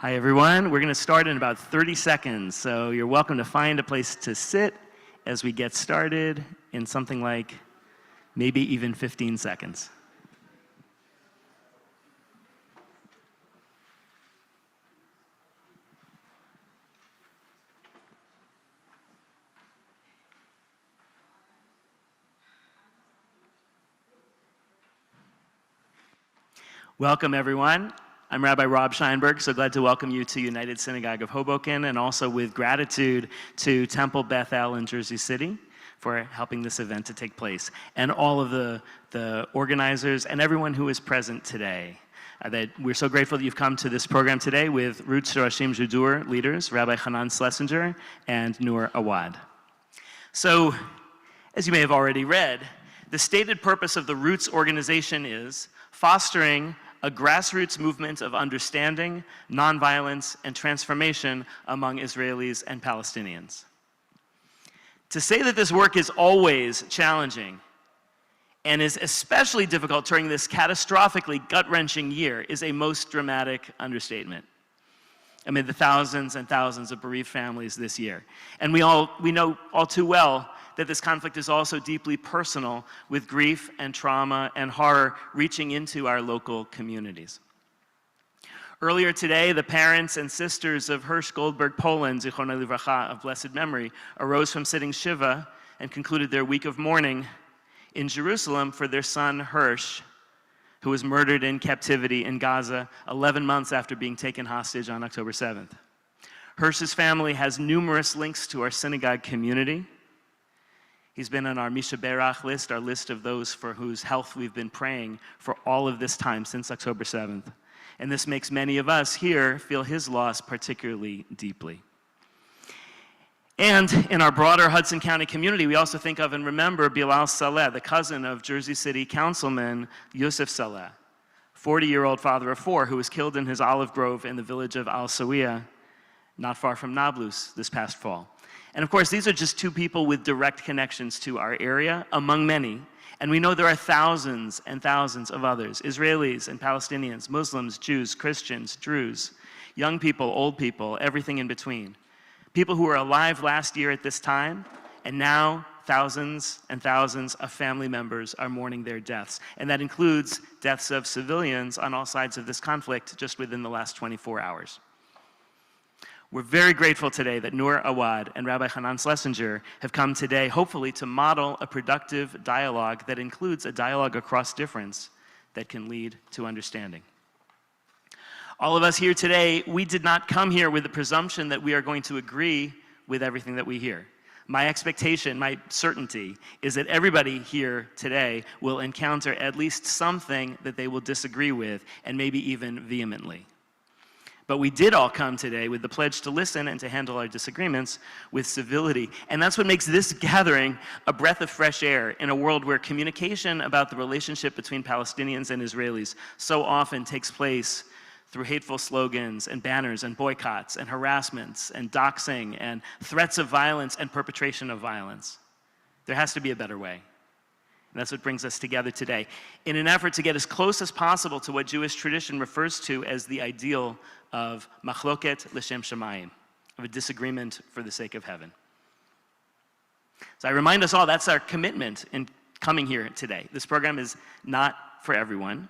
Hi everyone, we're going to start in about 30 seconds, so you're welcome to find a place to sit as we get started in something like maybe even 15 seconds. Welcome everyone. I'm Rabbi Rob Scheinberg, so glad to welcome you to United Synagogue of Hoboken, and also with gratitude to Temple Beth El in Jersey City for helping this event to take place, and all of the organizers and everyone who is present today. That we're so grateful that you've come to this program today with Roots Shorashim Judur leaders, Rabbi Hanan Schlesinger and Noor Awad. So, as you may have already read, the stated purpose of the Roots organization is fostering a grassroots movement of understanding, nonviolence, and transformation among Israelis and Palestinians. To say that this work is always challenging and is especially difficult during this catastrophically gut-wrenching year is a most dramatic understatement amid the thousands and thousands of bereaved families this year. And we know all too well that this conflict is also deeply personal, with grief and trauma and horror reaching into our local communities. Earlier today, the parents and sisters of Hirsch Goldberg Poland, Zichrono Livracha, of blessed memory, arose from sitting Shiva and concluded their week of mourning in Jerusalem for their son Hirsch, who was murdered in captivity in Gaza 11 months after being taken hostage on October 7th. Hirsch's family has numerous links to our synagogue community. He's been on our Misha Berach list, our list of those for whose health we've been praying for all of this time since October 7th. And this makes many of us here feel his loss particularly deeply. And in our broader Hudson County community, we also think of and remember Bilal Saleh, the cousin of Jersey City Councilman Yosef Saleh, 40-year-old father of four, who was killed in his olive grove in the village of Al Sawiya, not far from Nablus, this past fall. And of course, these are just two people with direct connections to our area, among many. And we know there are thousands and thousands of others, Israelis and Palestinians, Muslims, Jews, Christians, Druze, young people, old people, everything in between. People who were alive last year at this time, and now thousands and thousands of family members are mourning their deaths. And that includes deaths of civilians on all sides of this conflict just within the last 24 hours. We're very grateful today that Noor Awad and Rabbi Hanan Schlesinger have come today, hopefully, to model a productive dialogue that includes a dialogue across difference that can lead to understanding. All of us here today, we did not come here with the presumption that we are going to agree with everything that we hear. My expectation, my certainty, is that everybody here today will encounter at least something that they will disagree with, and maybe even vehemently. But we did all come today with the pledge to listen and to handle our disagreements with civility. And that's what makes this gathering a breath of fresh air in a world where communication about the relationship between Palestinians and Israelis so often takes place through hateful slogans and banners and boycotts and harassments and doxing and threats of violence and perpetration of violence. There has to be a better way. And that's what brings us together today, in an effort to get as close as possible to what Jewish tradition refers to as the ideal of machloket l'shem shamayim, of a disagreement for the sake of heaven. So I remind us all, that's our commitment in coming here today. This program is not for everyone.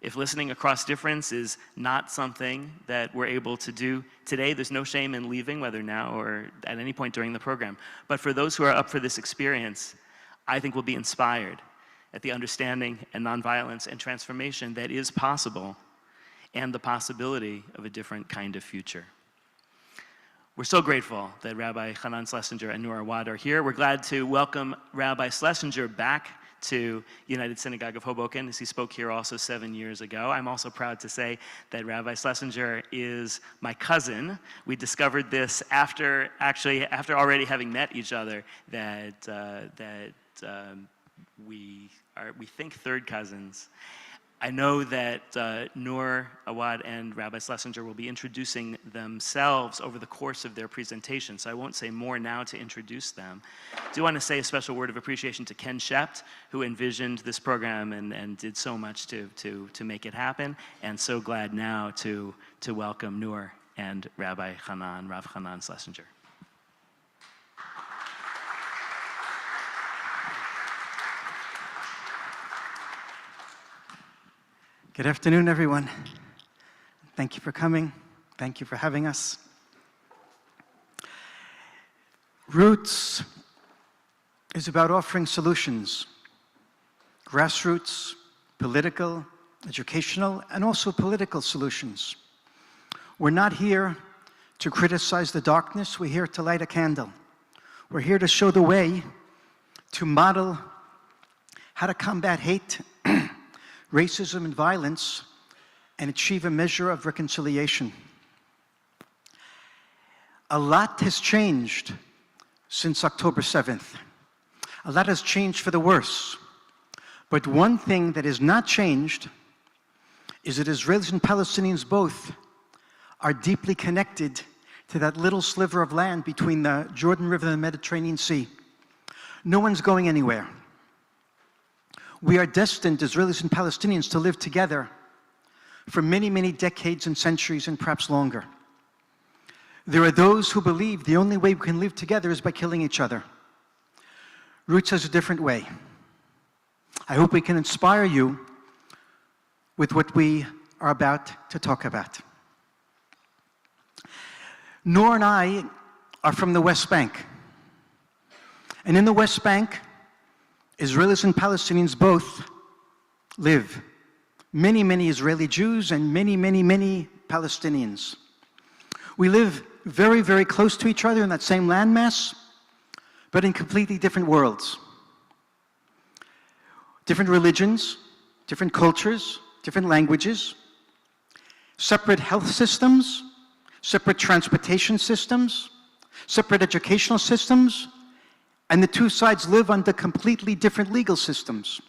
If listening across difference is not something that we're able to do today, there's no shame in leaving, whether now or at any point during the program. But for those who are up for this experience, I think we'll be inspired at the understanding and nonviolence and transformation that is possible, and the possibility of a different kind of future. We're so grateful that Rabbi Hanan Schlesinger and Noor Awad are here. We're glad to welcome Rabbi Schlesinger back to United Synagogue of Hoboken, as he spoke here also 7 years ago. I'm also proud to say that Rabbi Schlesinger is my cousin. We discovered this after already having met each other, that we think third cousins. I know that Noor Awad and Rabbi Schlesinger will be introducing themselves over the course of their presentation, so I won't say more now to introduce them. I do want to say a special word of appreciation to Ken Shept, who envisioned this program and did so much to make it happen, and so glad now to welcome Noor and Rabbi Rav Hanan Schlesinger. Good afternoon, everyone. Thank you for coming. Thank you for having us. Roots is about offering solutions, grassroots, political, educational, and also political solutions. We're not here to criticize the darkness. We're here to light a candle. We're here to show the way, to model how to combat hate, racism, and violence, and achieve a measure of reconciliation. A lot has changed since October 7th. A lot has changed for the worse. But one thing that has not changed is that Israelis and Palestinians both are deeply connected to that little sliver of land between the Jordan River and the Mediterranean Sea. No one's going anywhere. We are destined, Israelis and Palestinians, to live together for many, many decades and centuries and perhaps longer. There are those who believe the only way we can live together is by killing each other. Roots has a different way. I hope we can inspire you with what we are about to talk about. Noor and I are from the West Bank. And in the West Bank, Israelis and Palestinians both live. Many, many Israeli Jews and many, many, many Palestinians. We live very, very close to each other in that same landmass, but in completely different worlds. Different religions, different cultures, different languages, separate health systems, separate transportation systems, separate educational systems, and the two sides live under completely different legal systems.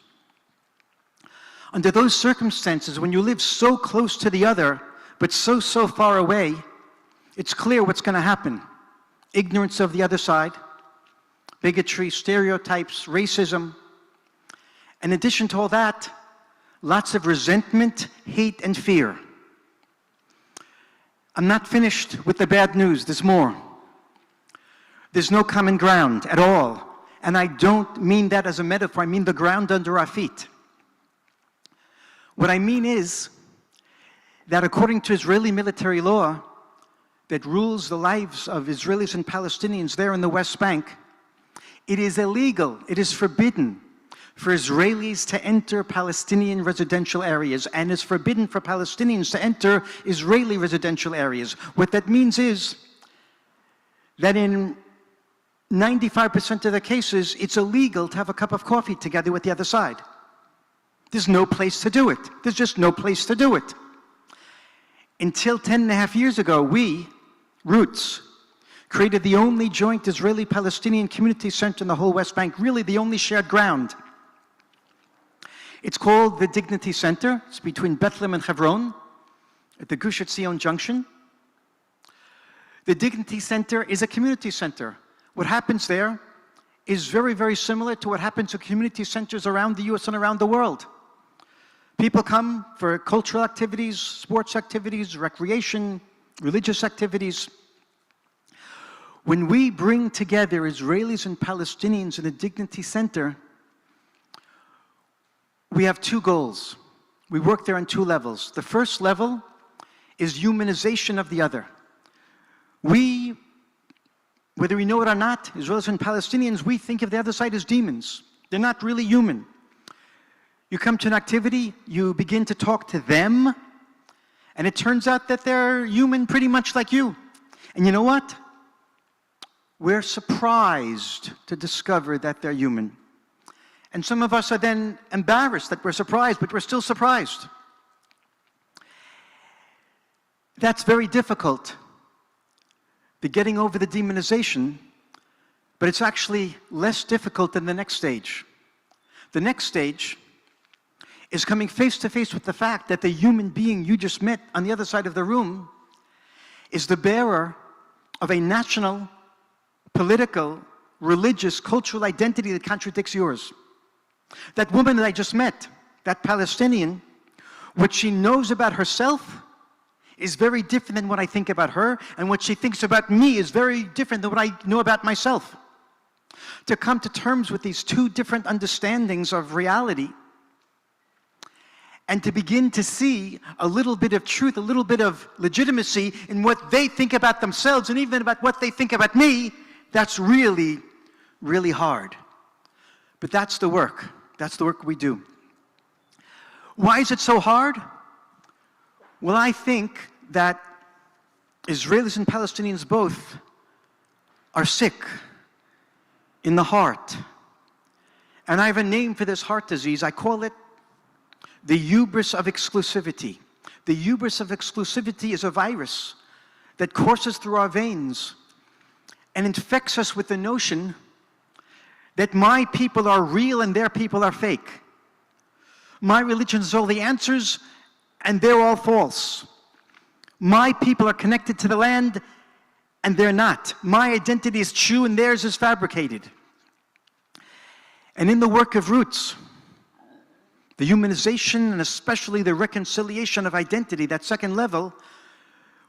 Under those circumstances, when you live so close to the other, but so far away, it's clear what's going to happen. Ignorance of the other side, bigotry, stereotypes, racism. In addition to all that, lots of resentment, hate, and fear. I'm not finished with the bad news. There's more. There's no common ground at all. And I don't mean that as a metaphor. I mean the ground under our feet. What I mean is that according to Israeli military law that rules the lives of Israelis and Palestinians there in the West Bank, it is illegal, it is forbidden for Israelis to enter Palestinian residential areas, and it's forbidden for Palestinians to enter Israeli residential areas. What that means is that in 95% of the cases, it's illegal to have a cup of coffee together with the other side. There's no place to do it. There's just no place to do it. Until 10.5 years ago, we, Roots, created the only joint Israeli-Palestinian community center in the whole West Bank, really the only shared ground. It's called the Dignity Center. It's between Bethlehem and Hebron, at the Gush Etzion Junction. The Dignity Center is a community center. What happens there is very, very similar to what happens at community centers around the US and around the world. People come for cultural activities, sports activities, recreation, religious activities. When we bring together Israelis and Palestinians in a Dignity Center, we have two goals. We work there on two levels. The first level is humanization of the other. We, whether we know it or not, Israelis and Palestinians, we think of the other side as demons. They're not really human. You come to an activity, you begin to talk to them, and it turns out that they're human pretty much like you. And you know what? We're surprised to discover that they're human. And some of us are then embarrassed that we're surprised, but we're still surprised. That's very difficult, the getting over the demonization, but it's actually less difficult than the next stage. The next stage is coming face to face with the fact that the human being you just met on the other side of the room is the bearer of a national, political, religious, cultural identity that contradicts yours. That woman that I just met, that Palestinian, what she knows about herself is very different than what I think about her, and what she thinks about me is very different than what I know about myself. To come to terms with these two different understandings of reality, and to begin to see a little bit of truth, a little bit of legitimacy in what they think about themselves and even about what they think about me, that's really, really hard. But that's the work. That's the work we do. Why is it so hard? Well, I think that Israelis and Palestinians both are sick in the heart. And I have a name for this heart disease. I call it the hubris of exclusivity. The hubris of exclusivity is a virus that courses through our veins and infects us with the notion that my people are real and their people are fake. My religion has all the answers and they're all false. My people are connected to the land and they're not. My identity is true and theirs is fabricated. And in the work of Roots, the humanization and especially the reconciliation of identity, that second level,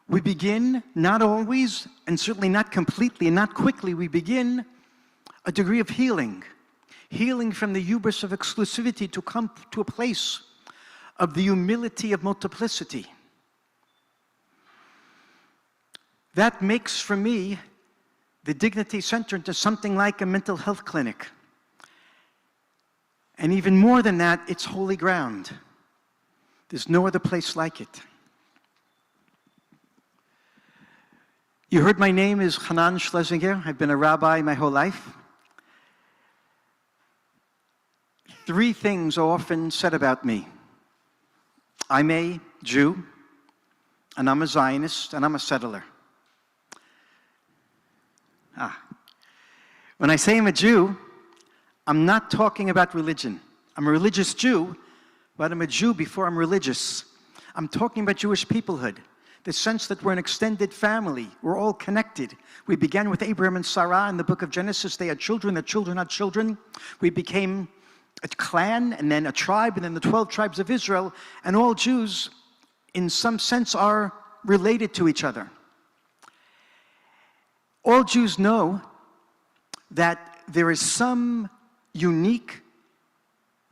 we begin, not always, and certainly not completely and not quickly, we begin a degree of healing. Healing from the hubris of exclusivity to come to a place of the humility of multiplicity. That makes, for me, the Dignity Center into something like a mental health clinic. And even more than that, it's holy ground. There's no other place like it. You heard my name is Hanan Schlesinger. I've been a rabbi my whole life. 3 things are often said about me. I'm a Jew, and I'm a Zionist, and I'm a settler. When I say I'm a Jew, I'm not talking about religion. I'm a religious Jew, but I'm a Jew before I'm religious. I'm talking about Jewish peoplehood, the sense that we're an extended family. We're all connected. We began with Abraham and Sarah in the book of Genesis. They had children, their children had children. We became a clan, and then a tribe, and then the 12 tribes of Israel, and all Jews, in some sense, are related to each other. All Jews know that there is some unique,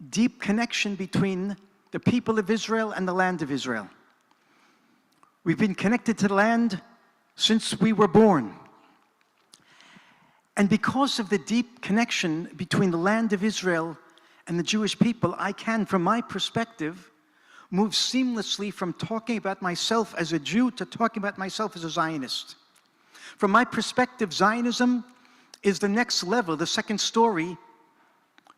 deep connection between the people of Israel and the land of Israel. We've been connected to the land since we were born. And because of the deep connection between the land of Israel and the Jewish people, I can, from my perspective, move seamlessly from talking about myself as a Jew to talking about myself as a Zionist. From my perspective, Zionism is the next level, the second story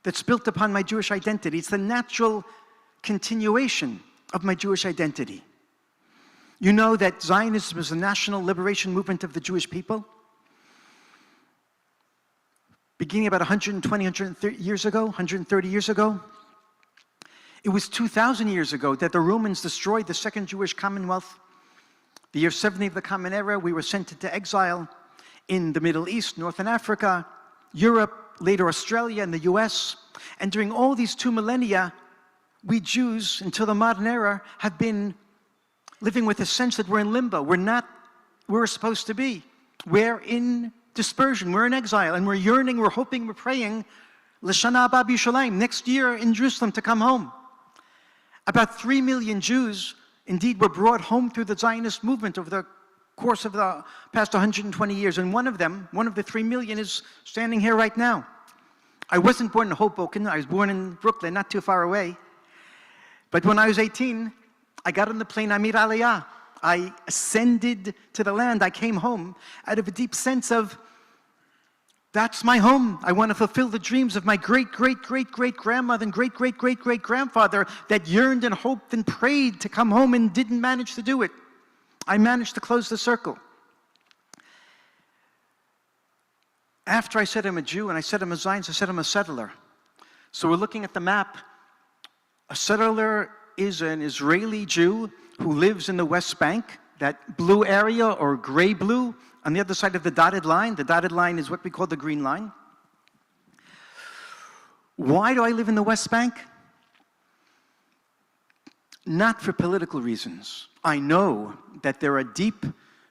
that's built upon my Jewish identity. It's the natural continuation of my Jewish identity. You know that Zionism is the national liberation movement of the Jewish people. Beginning about 120, 130 years ago, 130 years ago. It was 2,000 years ago that the Romans destroyed the second Jewish Commonwealth. The year 70 of the Common Era, we were sent into exile in the Middle East, Northern Africa, Europe, later Australia and the US. And during all these 2 millennia, we Jews, until the modern era, have been living with a sense that we're in limbo. We're not where we're supposed to be. We're in dispersion, we're in exile, and we're yearning, we're hoping, we're praying, L'Shana Haba B'Yerushalayim, next year in Jerusalem to come home. About 3 million Jews, indeed, were brought home through the Zionist movement over the course of the past 120 years, and one of them, one of the 3 million, is standing here right now. I wasn't born in Hoboken, I was born in Brooklyn, not too far away. But when I was 18, I got on the plane, I made Aliyah. I ascended to the land, I came home out of a deep sense of, that's my home. I want to fulfill the dreams of my great-great-great-great-grandmother and great-great-great-great-grandfather that yearned and hoped and prayed to come home and didn't manage to do it. I managed to close the circle. After I said I'm a Jew and I said I'm a Zionist, I said I'm a settler. So we're looking at the map. A settler is an Israeli Jew who lives in the West Bank, that blue area or gray blue, on the other side of the dotted line. The dotted line is what we call the green line. Why do I live in the West Bank? not for political reasons. I know that there are deep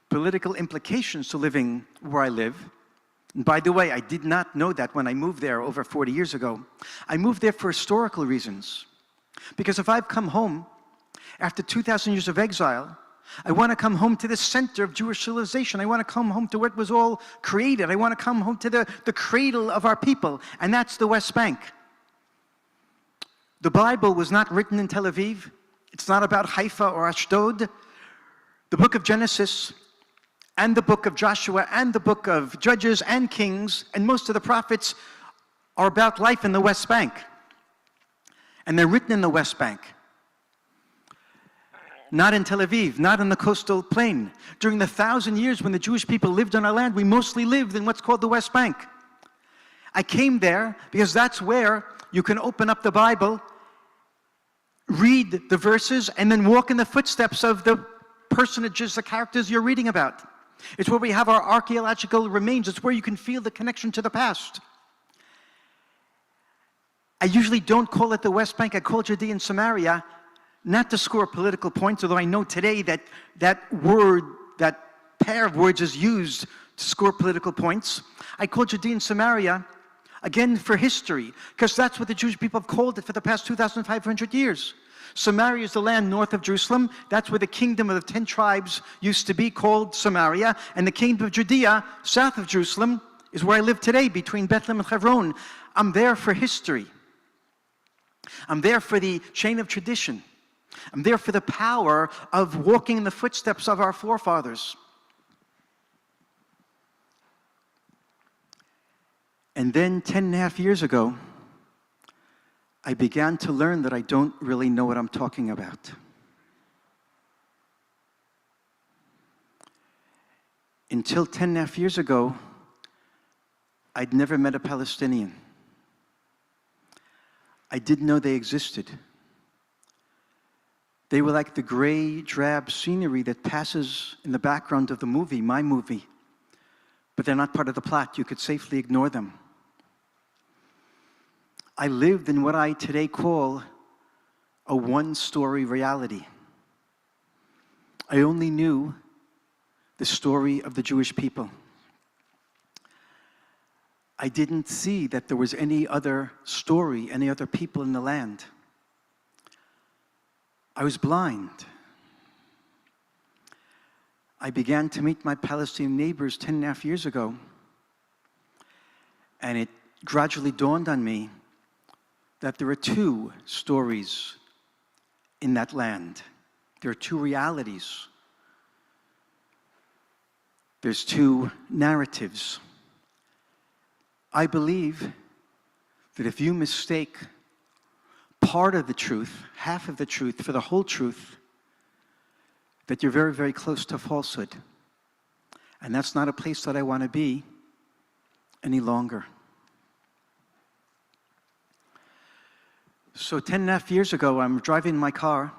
political implications to living where I live. And by the way, I did not know that when I moved there over 40 years ago. I moved there for historical reasons. Because if I've come home after 2,000 years of exile, I want to come home to the center of Jewish civilization. I want to come home to what was all created. I want to come home to the cradle of our people, and that's the West Bank. The Bible was not written in Tel Aviv. It's not about Haifa or Ashdod. The book of Genesis and the book of Joshua and the book of Judges and Kings and most of the prophets are about life in the West Bank. And they're written in the West Bank. Not in Tel Aviv, not in the coastal plain. During the 1,000 years when the Jewish people lived on our land, we mostly lived in what's called the West Bank. I came there because that's where you can open up the Bible, read the verses, and then walk in the footsteps of the personages, the characters you're reading about. It's where we have our archaeological remains. It's where you can feel the connection to the past. I usually don't call it the West Bank. I call Judea and Samaria, not to score political points, although I know today that that word, that pair of words is used to score political points. I call Judea and Samaria, again, for history, because that's what the Jewish people have called it for the past 2,500 years. Samaria is the land north of Jerusalem. That's where the kingdom of the 10 tribes used to be, called Samaria. And the kingdom of Judea, south of Jerusalem, is where I live today, between Bethlehem and Hebron. I'm there for history. I'm there for the chain of tradition. I'm there for the power of walking in the footsteps of our forefathers. And then 10.5 years ago, I began to learn that I don't really know what I'm talking about. Until 10.5 years ago, I'd never met a Palestinian. I didn't know they existed. They were like the gray, drab scenery that passes in the background of the movie, my movie. But they're not part of the plot. You could safely ignore them. I lived in what I today call a one-story reality. I only knew the story of the Jewish people. I didn't see that there was any other story, any other people in the land. I was blind. I began to meet my Palestinian neighbors 10.5 years ago, and it gradually dawned on me that there are two stories in that land. There are two realities. There's two narratives. I believe that if you mistake part of the truth, half of the truth, for the whole truth, that you're very, very close to falsehood. And that's not a place that I want to be any longer. So 10.5 years ago, I'm driving my car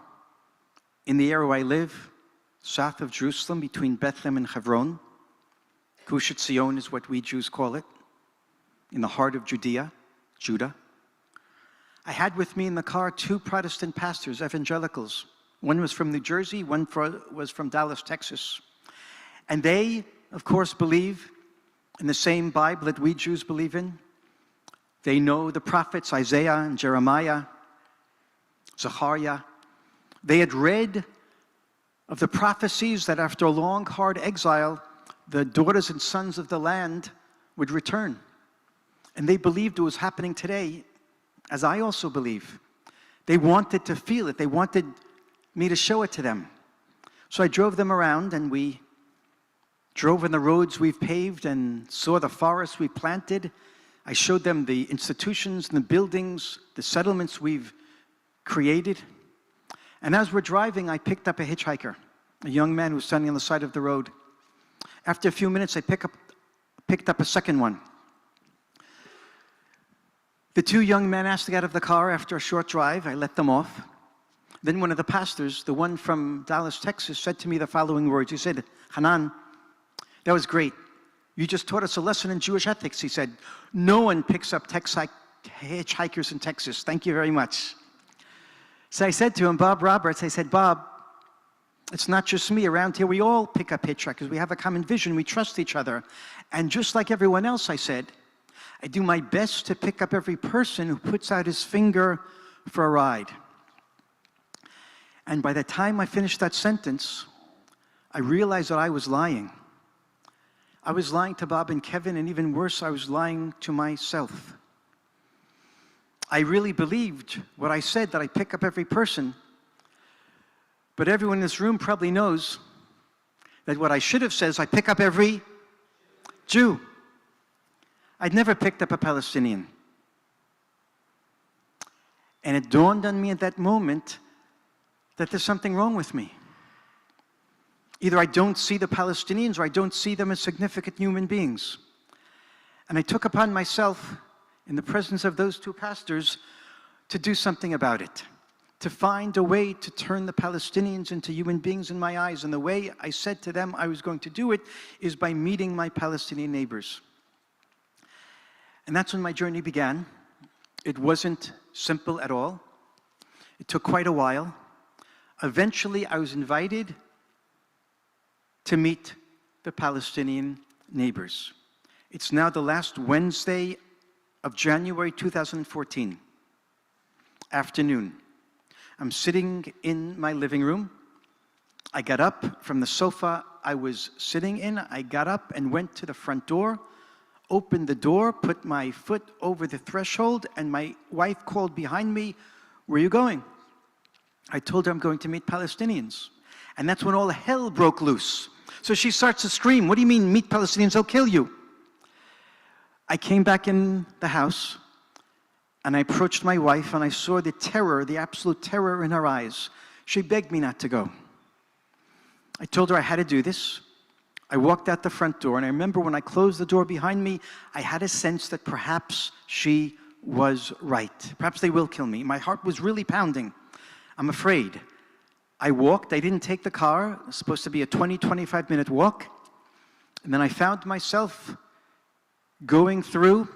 in the area where I live, south of Jerusalem, between Bethlehem and Hebron. Gush Etzion is what we Jews call it, in the heart of Judea, Judah. I had with me in the car two Protestant pastors, evangelicals. One was from New Jersey, one was from Dallas, Texas. And they, of course, believe in the same Bible that we Jews believe in. They know the prophets Isaiah and Jeremiah, Zechariah. They had read of the prophecies that after a long, hard exile, the daughters and sons of the land would return. And they believed it was happening today, as I also believe. They wanted to feel it. They wanted me to show it to them. So I drove them around, and we drove in the roads we've paved and saw the forests we planted. I showed them the institutions and the buildings, the settlements we've created. And as we're driving, I picked up a hitchhiker, a young man who was standing on the side of the road. After a few minutes, I picked up a second one. The two young men asked to get out of the car after a short drive. I let them off. Then one of the pastors, the one from Dallas, Texas, said to me the following words. He said, "Hanan, that was great. You just taught us a lesson in Jewish ethics." He said, "No one picks up hitchhikers in Texas. Thank you very much." So I said to him, Bob Roberts, I said, Bob, it's not just me. Around here, we all pick up hitchhikers. We have a common vision. We trust each other. And just like everyone else, I said, I do my best to pick up every person who puts out his finger for a ride. And by the time I finished that sentence, I realized that I was lying. I was lying to Bob and Kevin, and even worse, I was lying to myself. I really believed what I said, that I pick up every person. But everyone in this room probably knows that what I should have said is I pick up every Jew. I'd never picked up a Palestinian. And it dawned on me at that moment that there's something wrong with me. Either I don't see the Palestinians or I don't see them as significant human beings. And I took upon myself, in the presence of those two pastors, to do something about it, to find a way to turn the Palestinians into human beings in my eyes. And the way I said to them I was going to do it is by meeting my Palestinian neighbors. And that's when my journey began. It wasn't simple at all. It took quite a while. Eventually, I was invited to meet the Palestinian neighbors. It's now the last Wednesday of January 2014, afternoon. I'm sitting in my living room. I got up from the sofa I was sitting in. I got up and went to the front door, opened the door, put my foot over the threshold, and my wife called behind me, "Where are you going?" I told her I'm going to meet Palestinians. And that's when all hell broke loose. So she starts to scream, "What do you mean, meet Palestinians? They'll kill you." I came back in the house, and I approached my wife, and I saw the terror, the absolute terror in her eyes. She begged me not to go. I told her I had to do this. I walked out the front door, and I remember when I closed the door behind me, I had a sense that perhaps she was right. Perhaps they will kill me. My heart was really pounding. I'm afraid. I walked. I didn't take the car. It was supposed to be a 20, 25-minute walk. And then I found myself going through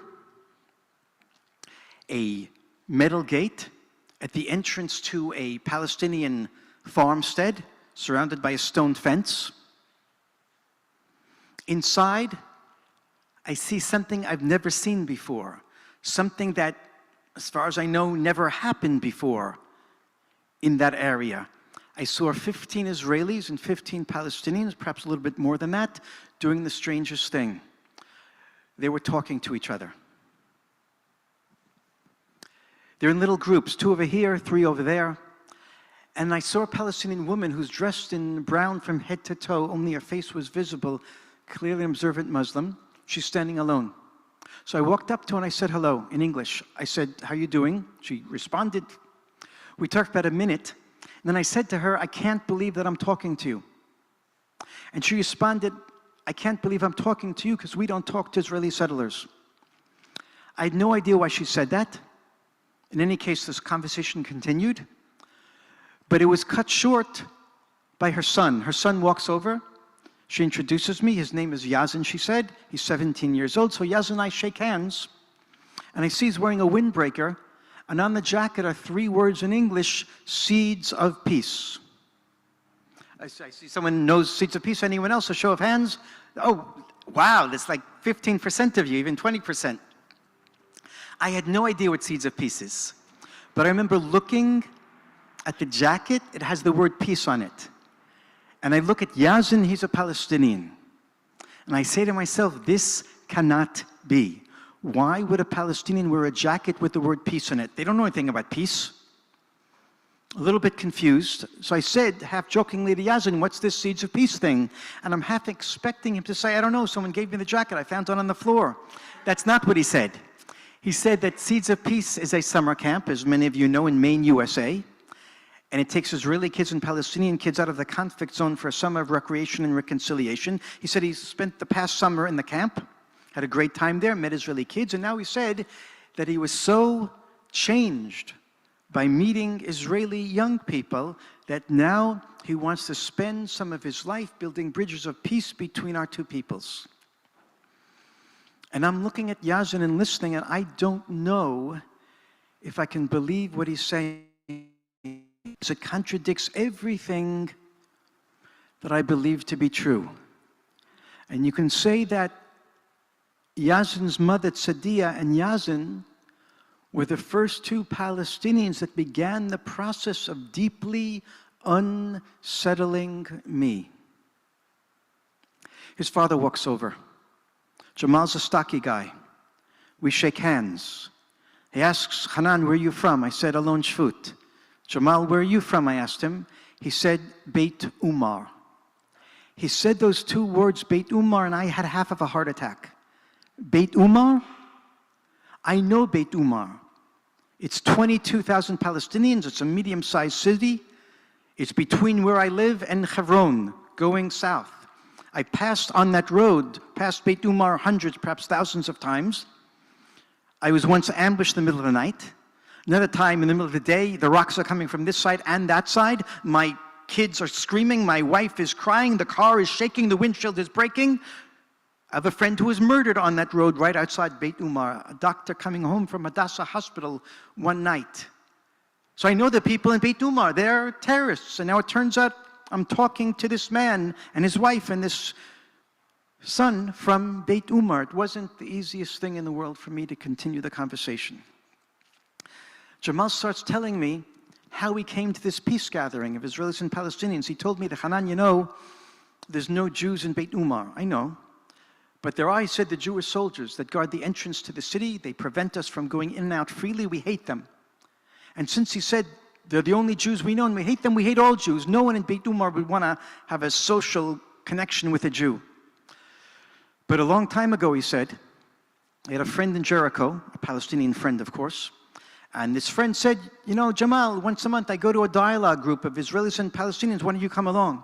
a metal gate at the entrance to a Palestinian farmstead surrounded by a stone fence. Inside, I see something I've never seen before, something that, as far as I know, never happened before in that area. I saw 15 Israelis and 15 Palestinians, perhaps a little bit more than that, doing the strangest thing. They were talking to each other. They're in little groups, 2 over here, 3 over there. And I saw a Palestinian woman who's dressed in brown from head to toe, only her face was visible, clearly an observant Muslim. She's standing alone. So I walked up to her and I said hello in English. I said, "How are you doing?" She responded. We talked about a minute. And then I said to her, "I can't believe that I'm talking to you." And she responded, "I can't believe I'm talking to you because we don't talk to Israeli settlers." I had no idea why she said that. In any case, this conversation continued. But it was cut short by her son. Her son walks over. She introduces me. His name is Yazin, she said. He's 17 years old. So Yazin and I shake hands. And I see he's wearing a windbreaker. And on the jacket are 3 words in English, "Seeds of Peace." I see someone knows Seeds of Peace. Anyone else? A show of hands? Oh, wow, that's like 15% of you, even 20%. I had no idea what Seeds of Peace is. But I remember looking at the jacket. It has the word peace on it. And I look at Yazin, he's a Palestinian. And I say to myself, this cannot be. Why would a Palestinian wear a jacket with the word peace on it? They don't know anything about peace. A little bit confused. So I said, half jokingly to Yazin, "What's this Seeds of Peace thing?" And I'm half expecting him to say, "I don't know, someone gave me the jacket, I found it on the floor." That's not what he said. He said that Seeds of Peace is a summer camp, as many of you know, in Maine, USA. And it takes Israeli kids and Palestinian kids out of the conflict zone for a summer of recreation and reconciliation. He said he spent the past summer in the camp, had a great time there, met Israeli kids, and now he said that he was so changed by meeting Israeli young people that now he wants to spend some of his life building bridges of peace between our two peoples. And I'm looking at Yazin and listening, and I don't know if I can believe what he's saying. it contradicts everything that I believe to be true. And you can say that Yazin's mother, Tzadia, and Yazin were the first two Palestinians that began the process of deeply unsettling me. His father walks over. Jamal's a stocky guy. We shake hands. He asks, Hanan, where are you from? I said, Alon Shvut. Jamal, where are you from? I asked him. He said, Beit Umar. He said those two words, Beit Umar, and I had half of a heart attack. Beit Umar? I know Beit Umar. It's 22,000 Palestinians. It's a medium-sized city. It's between where I live and Hebron, going south. I passed on that road, past Beit Umar hundreds, perhaps thousands of times. I was once ambushed in the middle of the night. Another time in the middle of the day, the rocks are coming from this side and that side. My kids are screaming. My wife is crying. The car is shaking. The windshield is breaking. I have a friend who was murdered on that road right outside Beit Umar, a doctor coming home from Hadassah Hospital one night. So I know the people in Beit Umar, they're terrorists. And now it turns out I'm talking to this man and his wife and this son from Beit Umar. It wasn't the easiest thing in the world for me to continue the conversation. Jamal starts telling me how he came to this peace gathering of Israelis and Palestinians. He told me that, Hanan, you know, there's no Jews in Beit Umar. I know. But there are, he said, the Jewish soldiers that guard the entrance to the city. They prevent us from going in and out freely. We hate them. And since he said they're the only Jews we know and we hate them, we hate all Jews. No one in Beit Umar would want to have a social connection with a Jew. But a long time ago, he said, he had a friend in Jericho, a Palestinian friend, of course. And this friend said, you know, Jamal, once a month I go to a dialogue group of Israelis and Palestinians. Why don't you come along?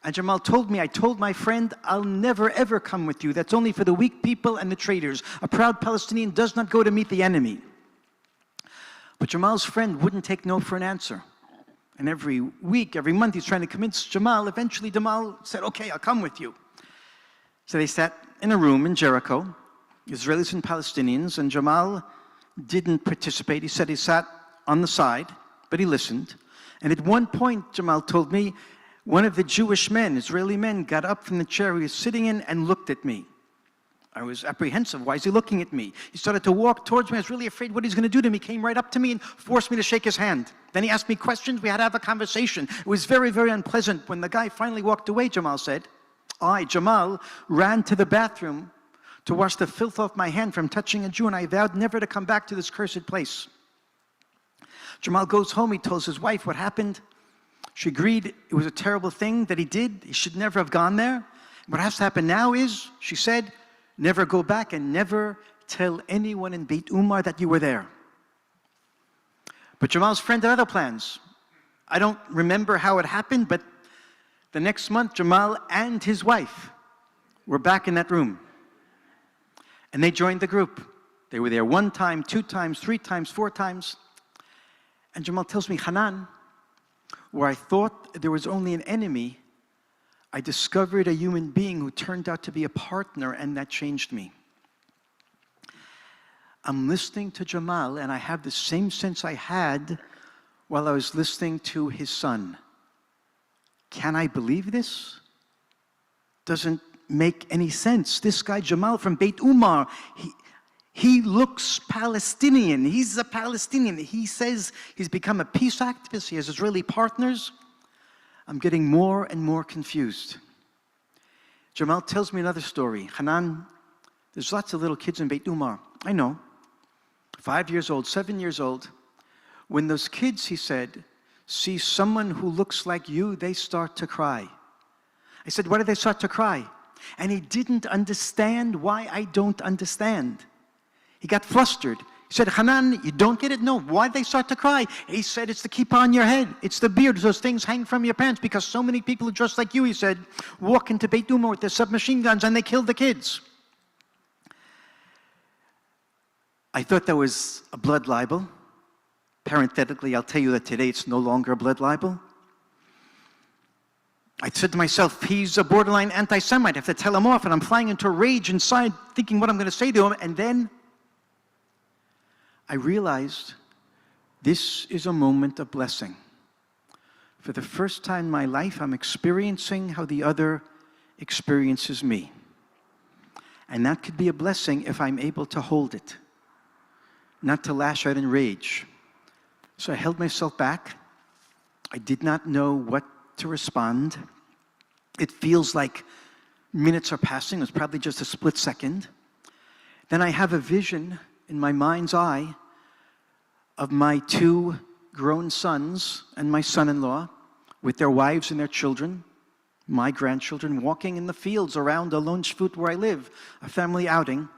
And Jamal told me, I told my friend, I'll never ever come with you. That's only for the weak people and the traitors. A proud Palestinian does not go to meet the enemy. But Jamal's friend wouldn't take no for an answer. And every week, every month, he's trying to convince Jamal. Eventually, Jamal said, okay, I'll come with you. So they sat in a room in Jericho, Israelis and Palestinians, and Jamal didn't participate. He said he sat on the side, but he listened. And at one point, Jamal told me, one of the Jewish men, Israeli men, got up from the chair he was sitting in and looked at me. I was apprehensive. Why is he looking at me? He started to walk towards me. I was really afraid what he's going to do to me. He came right up to me and forced me to shake his hand. Then he asked me questions. We had to have a conversation. It was very, very unpleasant. When the guy finally walked away, Jamal said, I, Jamal, ran to the bathroom to wash the filth off my hand from touching a Jew, and I vowed never to come back to this cursed place. Jamal goes home. He tells his wife what happened. She agreed it was a terrible thing that he did. He should never have gone there. What has to happen now is, she said, never go back and never tell anyone in Beit Umar that you were there. But Jamal's friend had other plans. I don't remember how it happened, but the next month, Jamal and his wife were back in that room. And they joined the group. They were there 1 time, 2 times, 3 times, 4 times. And Jamal tells me, Hanan, where I thought there was only an enemy, I discovered a human being who turned out to be a partner, and that changed me. I'm listening to Jamal, and I have the same sense I had while I was listening to his son. Can I believe this? Doesn't make any sense. This guy, Jamal from Beit Umar, he looks Palestinian. He's a Palestinian. He says he's become a peace activist. He has Israeli partners. I'm getting more and more confused. Jamal tells me another story. Hanan, there's lots of little kids in Beit Umar. I know. 5 years old, 7 years old. When those kids, he said, see someone who looks like you, they start to cry. I said, why do they start to cry? And he didn't understand why I don't understand. He got flustered. He said, Hanan, you don't get it? No. Why did they start to cry? He said, it's the kippah on your head. It's the beard. Those things hang from your pants because so many people just like you, he said, walk into Beit Umar with their submachine guns and they kill the kids. I thought that was a blood libel. Parenthetically, I'll tell you that today it's no longer a blood libel. I said to myself, he's a borderline anti-Semite. I have to tell him off, and I'm flying into a rage inside, thinking what I'm going to say to him, and then I realized this is a moment of blessing. for the first time in my life, I'm experiencing how the other experiences me. And that could be a blessing if I'm able to hold it, not to lash out in rage. So I held myself back. I did not know what to respond. It feels like minutes are passing. It was probably just a split second. Then I have a vision in my mind's eye of my 2 grown sons and my son-in-law with their wives and their children, my grandchildren, walking in the fields around the Lone Shvut where I live, a family outing.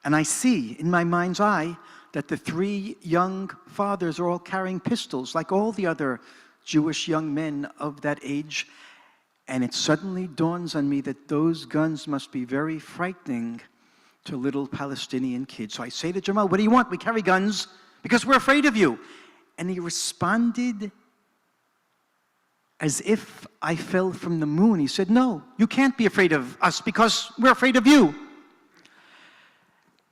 And I see in my mind's eye that the 3 young fathers are all carrying pistols, like all the other Jewish young men of that age. And it suddenly dawns on me that those guns must be very frightening to little Palestinian kids. So I say to Jamal, what do you want? We carry guns because we're afraid of you. And he responded as if I fell from the moon. He said, no, you can't be afraid of us because we're afraid of you.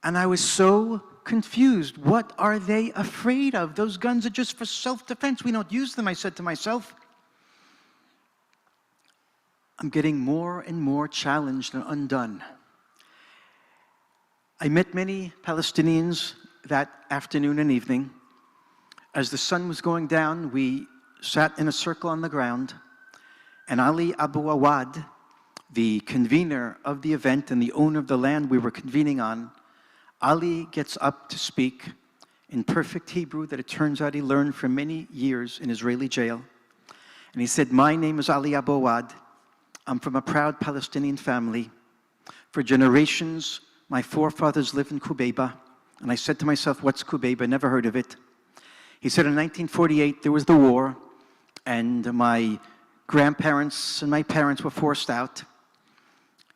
And I was so confused. What are they afraid of? Those guns are just for self-defense. We don't use them, I said to myself. I'm getting more and more challenged and undone. I met many Palestinians that afternoon and evening. As the sun was going down, we sat in a circle on the ground, and Ali Abu Awad, the convener of the event and the owner of the land we were convening on, Ali gets up to speak in perfect Hebrew that it turns out he learned for many years in Israeli jail. And he said, my name is Ali Abu Awad. I'm from a proud Palestinian family. For generations, my forefathers lived in Kubeba. And I said to myself, what's Kubeba? Never heard of it. He said in 1948, there was the war, and my grandparents and my parents were forced out.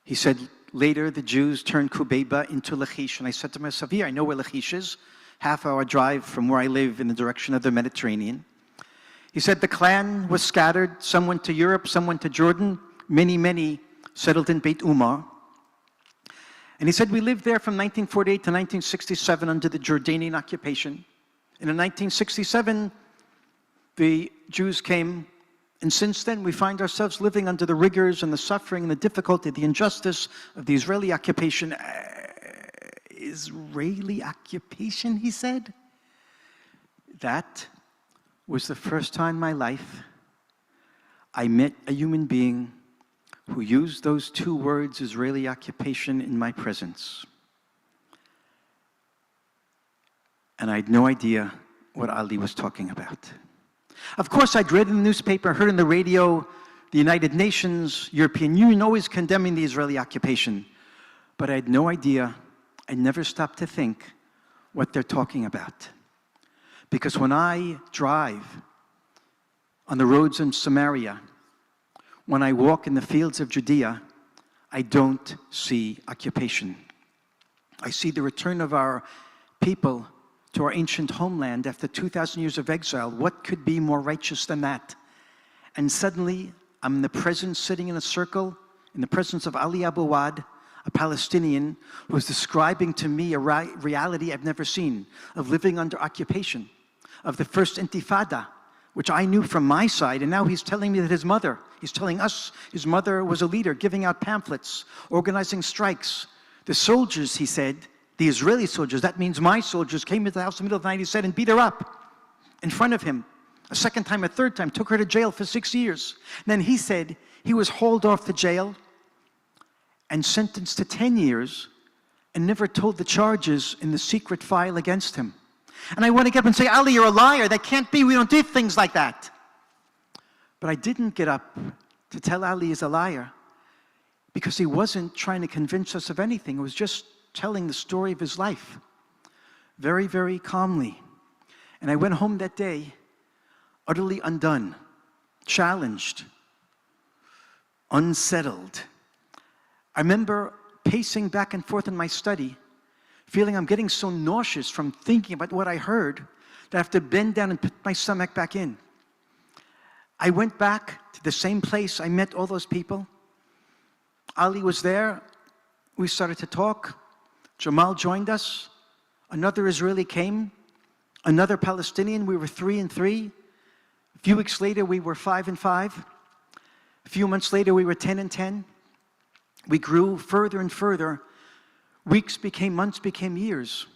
He said, later, the Jews turned Kubeba into Lachish. And I said to myself, I know where Lachish is, half-hour drive from where I live in the direction of the Mediterranean. He said the clan was scattered. Some went to Europe, some went to Jordan. Many, many settled in Beit Umar. And he said we lived there from 1948 to 1967 under the Jordanian occupation. And in 1967, the Jews came, and since then we find ourselves living under the rigors and the suffering and the difficulty, the injustice of the Israeli occupation. Israeli occupation, he said? That was the first time in my life I met a human being who used those 2 words, Israeli occupation, in my presence. And I had no idea what Ali was talking about. Of course, I'd read in the newspaper, heard on the radio, the United Nations, European Union always condemning the Israeli occupation. But I had no idea, I never stopped to think what they're talking about. Because when I drive on the roads in Samaria, when I walk in the fields of Judea, I don't see occupation. I see the return of our people to our ancient homeland after 2,000 years of exile. What could be more righteous than that? And suddenly, I'm in the presence, sitting in a circle, in the presence of Ali Abu Awad, a Palestinian who was describing to me a reality I've never seen, of living under occupation, of the first Intifada, which I knew from my side, and now he's telling me that his mother, he's telling us his mother was a leader, giving out pamphlets, organizing strikes. The soldiers, he said, the Israeli soldiers, that means my soldiers, came into the house in the middle of the night, he said, and beat her up in front of him. A second time, a third time, took her to jail for 6 years. And then he said he was hauled off to jail and sentenced to 10 years and never told the charges in the secret file against him. And I want to get up and say, Ali, you're a liar. That can't be. We don't do things like that. But I didn't get up to tell Ali he's a liar because he wasn't trying to convince us of anything. He was just telling the story of his life very, very calmly. And I went home that day utterly undone, challenged, unsettled. I remember pacing back and forth in my study, feeling I'm getting so nauseous from thinking about what I heard that I have to bend down and put my stomach back in. I went back to the same place I met all those people. Ali was there. We started to talk. Jamal joined us. Another Israeli came. Another Palestinian. We were 3 and 3. A few weeks later, we were 5 and 5. A few months later, we were 10 and 10. We grew further and further. Weeks became months, became years.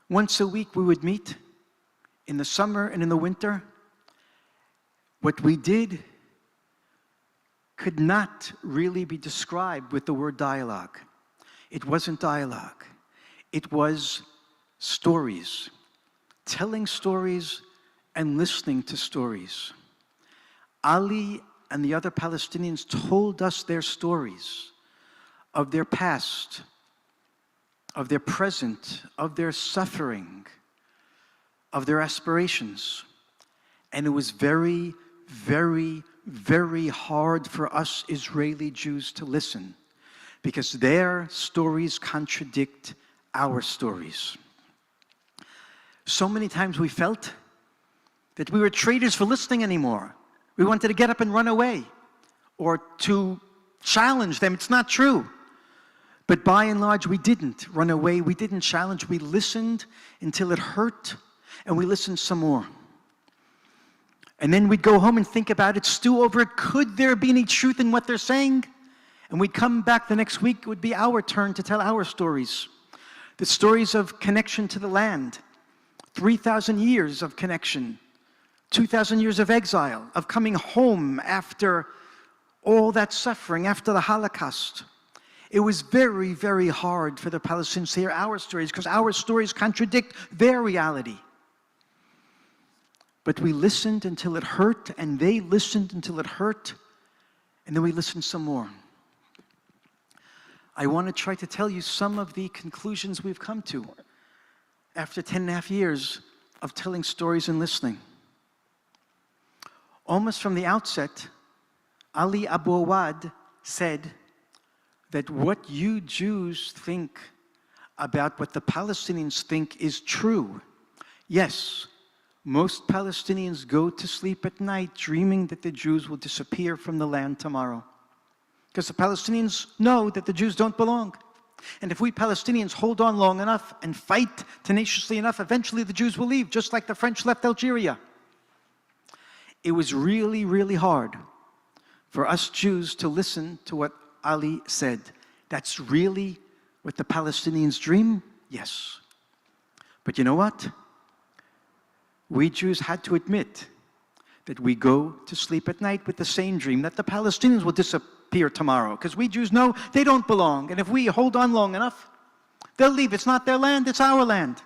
Once a week, we would meet in the summer and in the winter. What we did could not really be described with the word dialogue. It wasn't dialogue. It was stories, telling stories and listening to stories. Ali and the other Palestinians told us their stories of their past, of their present, of their suffering, of their aspirations. And it was very, very, very hard for us Israeli Jews to listen, because their stories contradict our stories. So many times we felt that we were traitors for listening anymore. We wanted to get up and run away, or to challenge them. It's not true. But by and large, we didn't run away. We didn't challenge. We listened until it hurt, and we listened some more. And then we'd go home and think about it, stew over it. Could there be any truth in what they're saying? And we'd come back the next week. It would be our turn to tell our stories. The stories of connection to the land. 3,000 years of connection. 2,000 years of exile, of coming home after all that suffering, after the Holocaust. It was very, very hard for the Palestinians to hear our stories, because our stories contradict their reality. But we listened until it hurt, and they listened until it hurt, and then we listened some more. I want to try to tell you some of the conclusions we've come to after 10.5 years of telling stories and listening. Almost from the outset, Ali Abu Awad said that what you Jews think about what the Palestinians think is true. Yes, most Palestinians go to sleep at night dreaming that the Jews will disappear from the land tomorrow, because the Palestinians know that the Jews don't belong. And if we Palestinians hold on long enough and fight tenaciously enough, eventually the Jews will leave, just like the French left Algeria. It was really, really hard for us Jews to listen to what Ali said. That's really what the Palestinians dream? Yes. But you know what? We Jews had to admit that we go to sleep at night with the same dream, that the Palestinians will disappear tomorrow, because we Jews know they don't belong. And if we hold on long enough, they'll leave. It's not their land, it's our land.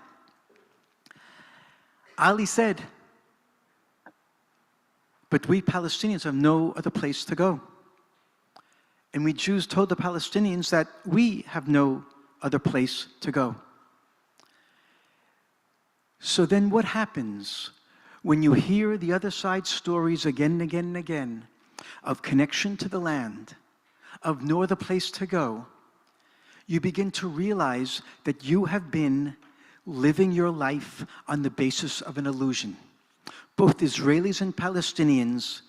Ali said, but we Palestinians have no other place to go. And we Jews told the Palestinians that we have no other place to go. So then what happens when you hear the other side's stories again and again and again of connection to the land, of no other place to go? You begin to realize that you have been living your life on the basis of an illusion. Both Israelis and Palestinians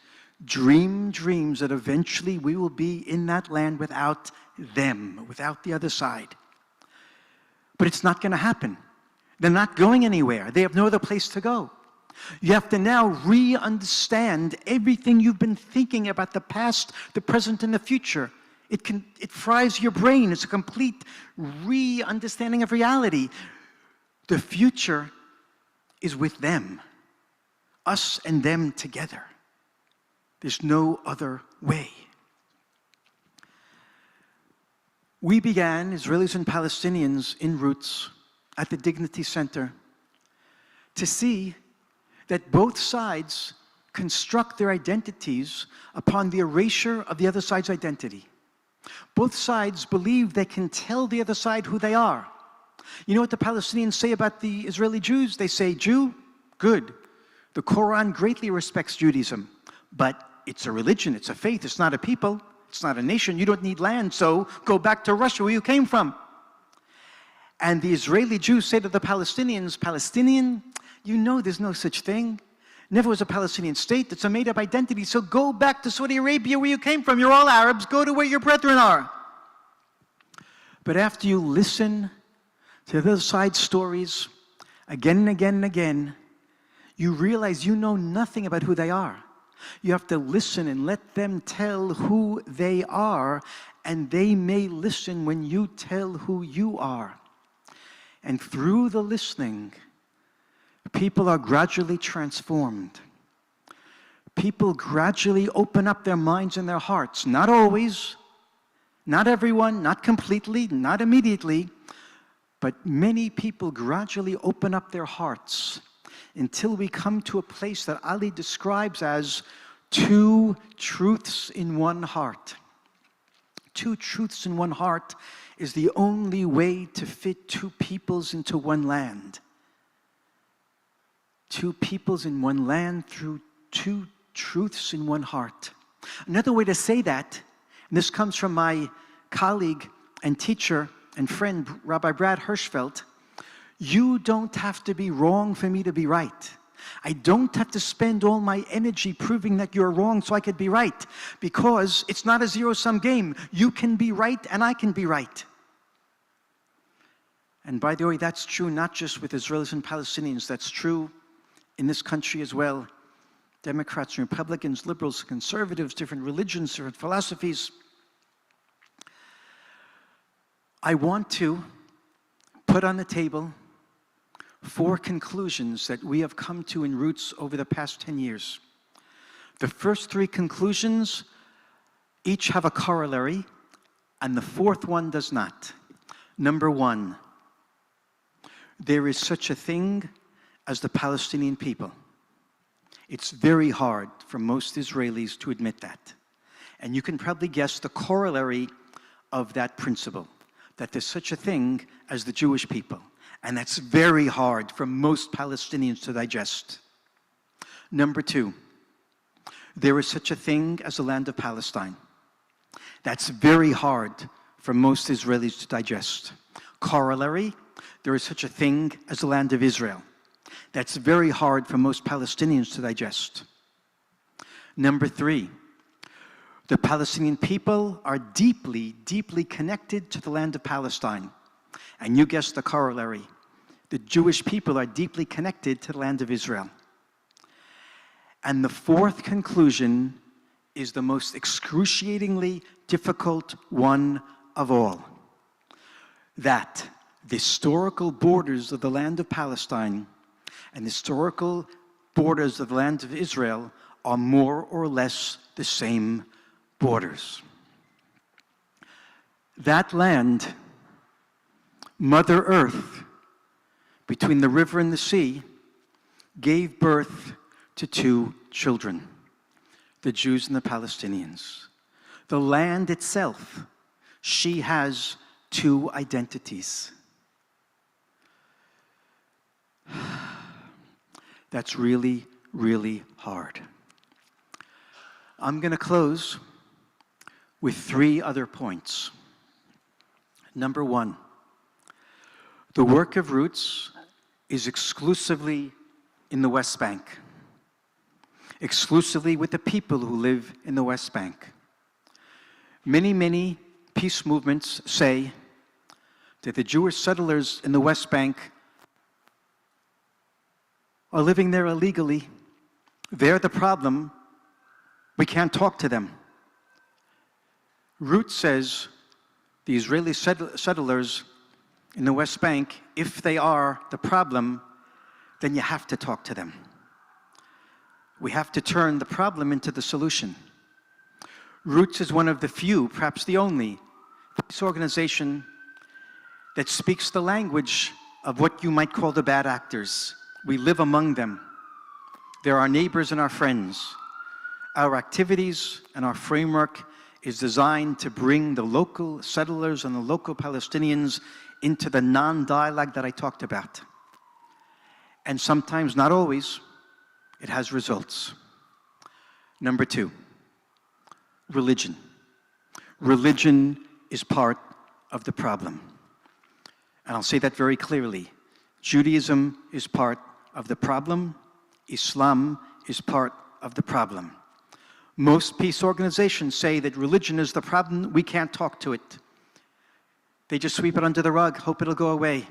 dream dreams that eventually we will be in that land without them, without the other side. But it's not going to happen. They're not going anywhere. They have no other place to go. You have to now re-understand everything you've been thinking about the past, the present, and the future. It fries your brain. It's a complete re-understanding of reality. The future is with them. Us and them together. There's no other way. We began, Israelis and Palestinians in Roots, at the Dignity Center, to see that both sides construct their identities upon the erasure of the other side's identity. Both sides believe they can tell the other side who they are. You know what the Palestinians say about the Israeli Jews? They say, Jew, good. The Quran greatly respects Judaism, but it's a religion, it's a faith, it's not a people, it's not a nation. You don't need land, so go back to Russia where you came from. And the Israeli Jews say to the Palestinians, Palestinian, you know there's no such thing. Never was a Palestinian state. It's a made-up identity. So go back to Saudi Arabia where you came from. You're all Arabs. Go to where your brethren are. But after you listen to the other side's stories again and again and again, you realize you know nothing about who they are. You have to listen and let them tell who they are, and they may listen when you tell who you are. And through the listening, people are gradually transformed. People gradually open up their minds and their hearts. Not always, not everyone, not completely, not immediately, but many people gradually open up their hearts until we come to a place that Ali describes as two truths in one heart. Two truths in one heart is the only way to fit two peoples into one land. Two peoples in one land through two truths in one heart. Another way to say that, and this comes from my colleague and teacher and friend, Rabbi Brad Hirschfeld, you don't have to be wrong for me to be right. I don't have to spend all my energy proving that you're wrong so I could be right, because it's not a zero-sum game. You can be right and I can be right. And by the way, that's true not just with Israelis and Palestinians, that's true in this country as well. Democrats and Republicans, liberals, conservatives, different religions, different philosophies. I want to put on the table 4 conclusions that we have come to in Roots over the past 10 years. The first 3 conclusions each have a corollary, and the 4th one does not. Number 1, there is such a thing as the Palestinian people. It's very hard for most Israelis to admit that. And you can probably guess the corollary of that principle, that there's such a thing as the Jewish people. And that's very hard for most Palestinians to digest. Number 2, there is such a thing as the land of Palestine. That's very hard for most Israelis to digest. Corollary, there is such a thing as the land of Israel. That's very hard for most Palestinians to digest. Number 3, the Palestinian people are deeply, deeply connected to the land of Palestine. And you guessed the corollary. The Jewish people are deeply connected to the land of Israel. And the 4th conclusion is the most excruciatingly difficult one of all. That the historical borders of the land of Palestine and the historical borders of the land of Israel are more or less the same borders. That land, Mother Earth, between the river and the sea, gave birth to 2 children, the Jews and the Palestinians. The land itself, she has 2 identities. That's really, really hard. I'm going to close with 3 other points. Number 1, the work of Roots is exclusively in the West Bank, exclusively with the people who live in the West Bank. Many, many peace movements say that the Jewish settlers in the West Bank are living there illegally. They're the problem. We can't talk to them. Roots says the Israeli settlers in the West Bank, if they are the problem, then you have to talk to them. We have to turn the problem into the solution. Roots is one of the few, perhaps the only, peace organization that speaks the language of what you might call the bad actors. We live among them. They're our neighbors and our friends. Our activities and our framework is designed to bring the local settlers and the local Palestinians into the non-dialogue that I talked about. And sometimes, not always, it has results. Number 2, religion. Religion is part of the problem. And I'll say that very clearly. Judaism is part of the problem. Islam is part of the problem. Most peace organizations say that religion is the problem, we can't talk to it. They just sweep it under the rug, hope it'll go away.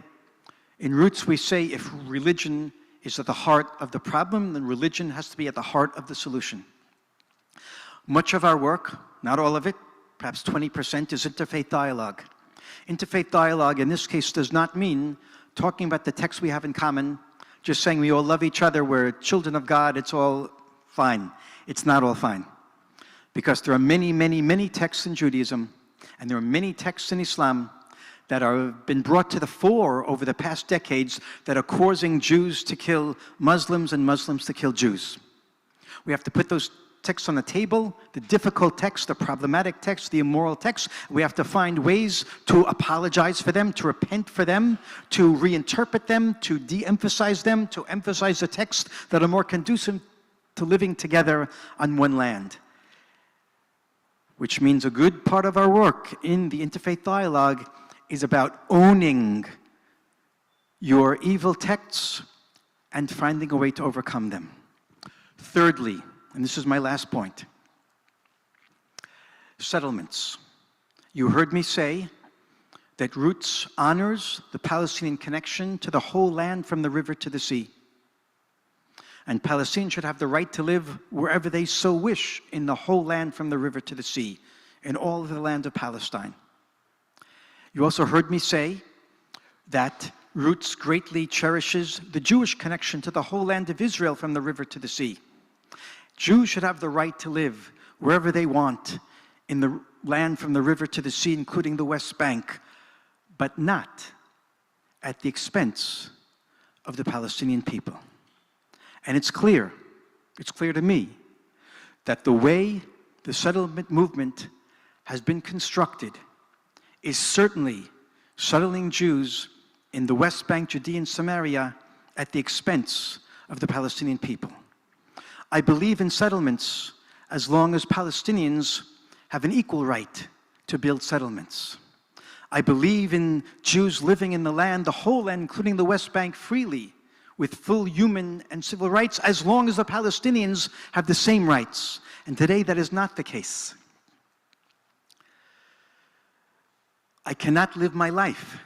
In Roots, we say if religion is at the heart of the problem, and religion has to be at the heart of the solution. Much of our work, not all of it, perhaps 20%, is interfaith dialogue. Interfaith dialogue in this case does not mean talking about the texts we have in common, just saying we all love each other, we're children of God, it's all fine. It's not all fine. Because there are many, many, many texts in Judaism, and there are many texts in Islam that have been brought to the fore over the past decades that are causing Jews to kill Muslims and Muslims to kill Jews. We have to put those texts on the table, the difficult texts, the problematic texts, the immoral texts. We have to find ways to apologize for them, to repent for them, to reinterpret them, to de-emphasize them, to emphasize the texts that are more conducive to living together on one land. Which means a good part of our work in the interfaith dialogue is about owning your evil texts and finding a way to overcome them. Thirdly, and this is my last point, settlements. You heard me say that Roots honors the Palestinian connection to the whole land from the river to the sea. And Palestinians should have the right to live wherever they so wish in the whole land from the river to the sea, in all of the land of Palestine. You also heard me say that Roots greatly cherishes the Jewish connection to the whole land of Israel from the river to the sea. Jews should have the right to live wherever they want in the land from the river to the sea, including the West Bank, but not at the expense of the Palestinian people. And it's clear to me, that the way the settlement movement has been constructed is certainly settling Jews in the West Bank, Judea, and Samaria at the expense of the Palestinian people. I believe in settlements as long as Palestinians have an equal right to build settlements. I believe in Jews living in the land, the whole land, including the West Bank, freely, with full human and civil rights, as long as the Palestinians have the same rights. And today that is not the case. I cannot live my life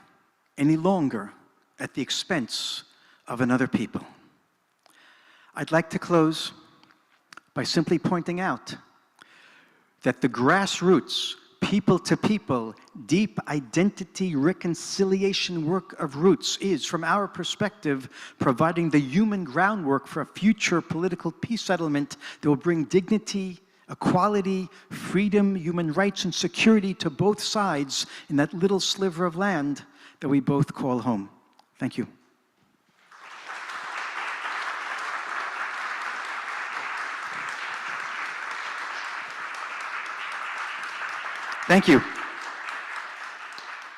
any longer at the expense of another people. I'd like to close by simply pointing out that the grassroots, people-to-people, deep identity reconciliation work of Roots is, from our perspective, providing the human groundwork for a future political peace settlement that will bring dignity, equality, freedom, human rights, and security to both sides in that little sliver of land that we both call home. Thank you. Thank you.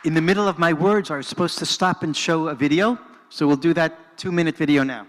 In the middle of my words, I was supposed to stop and show a video, so we'll do that 2-minute video now.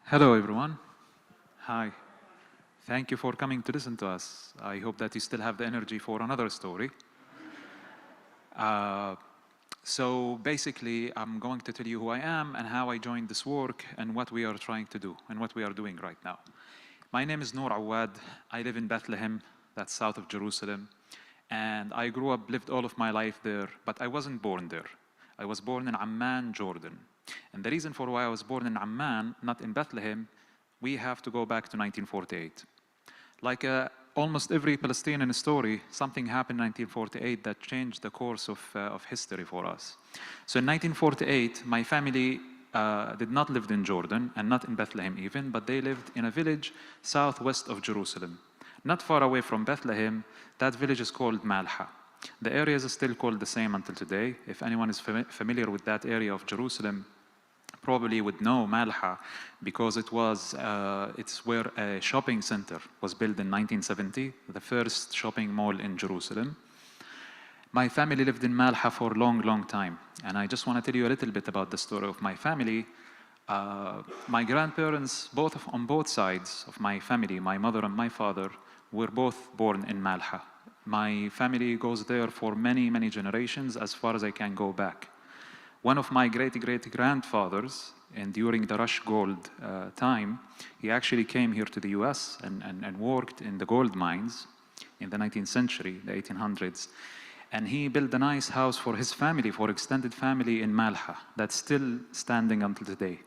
Hello, everyone. Hi. Thank you for coming to listen to us. I hope that you still have the energy for another story. So basically, I'm going to tell you who I am and how I joined this work and what we are trying to do and what we are doing right now. My name is Noor Awad. I live in Bethlehem, that's south of Jerusalem. And I grew up, lived all of my life there, but I wasn't born there. I was born in Amman, Jordan. And the reason for why I was born in Amman, not in Bethlehem, we have to go back to 1948. Like almost every Palestinian story, something happened in 1948 that changed the course of history for us. So in 1948, my family did not live in Jordan, and not in Bethlehem even, but they lived in a village southwest of Jerusalem. Not far away from Bethlehem, that village is called Malha. The area is still called the same until today. If anyone is familiar with that area of Jerusalem, probably would know Malha because it's where a shopping center was built in 1970, the first shopping mall in Jerusalem. My family lived in Malha for a long, long time. And I just want to tell you a little bit about the story of my family. My grandparents, on both sides of my family, my mother and my father, were both born in Malha. My family goes there for many, many generations, as far as I can go back. One of my great-great-grandfathers, and during the Rush Gold time, he actually came here to the US and worked in the gold mines in the 19th century, the 1800s. And he built a nice house for his family, for extended family in Malha, that's still standing until today.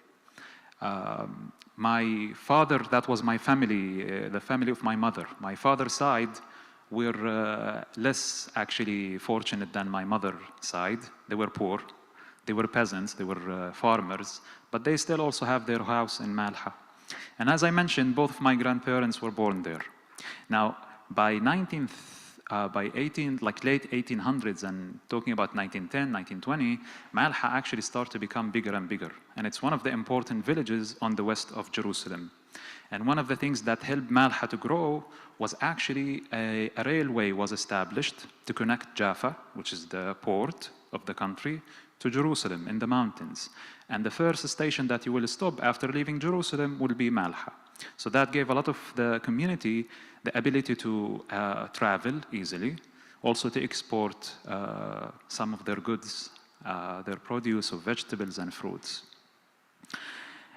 My father, that was my family, the family of my mother. My father's side were less actually fortunate than my mother's side. They were poor. They were peasants, they were farmers, but they still also have their house in Malha. And as I mentioned, both of my grandparents were born there. Now, by late 1800s and talking about 1910, 1920, Malha actually started to become bigger and bigger. And it's one of the important villages on the west of Jerusalem. And one of the things that helped Malha to grow was actually a railway was established to connect Jaffa, which is the port of the country, to Jerusalem in the mountains. And the first station that you will stop after leaving Jerusalem will be Malha. So that gave a lot of the community the ability to travel easily, also to export some of their goods, their produce of vegetables and fruits.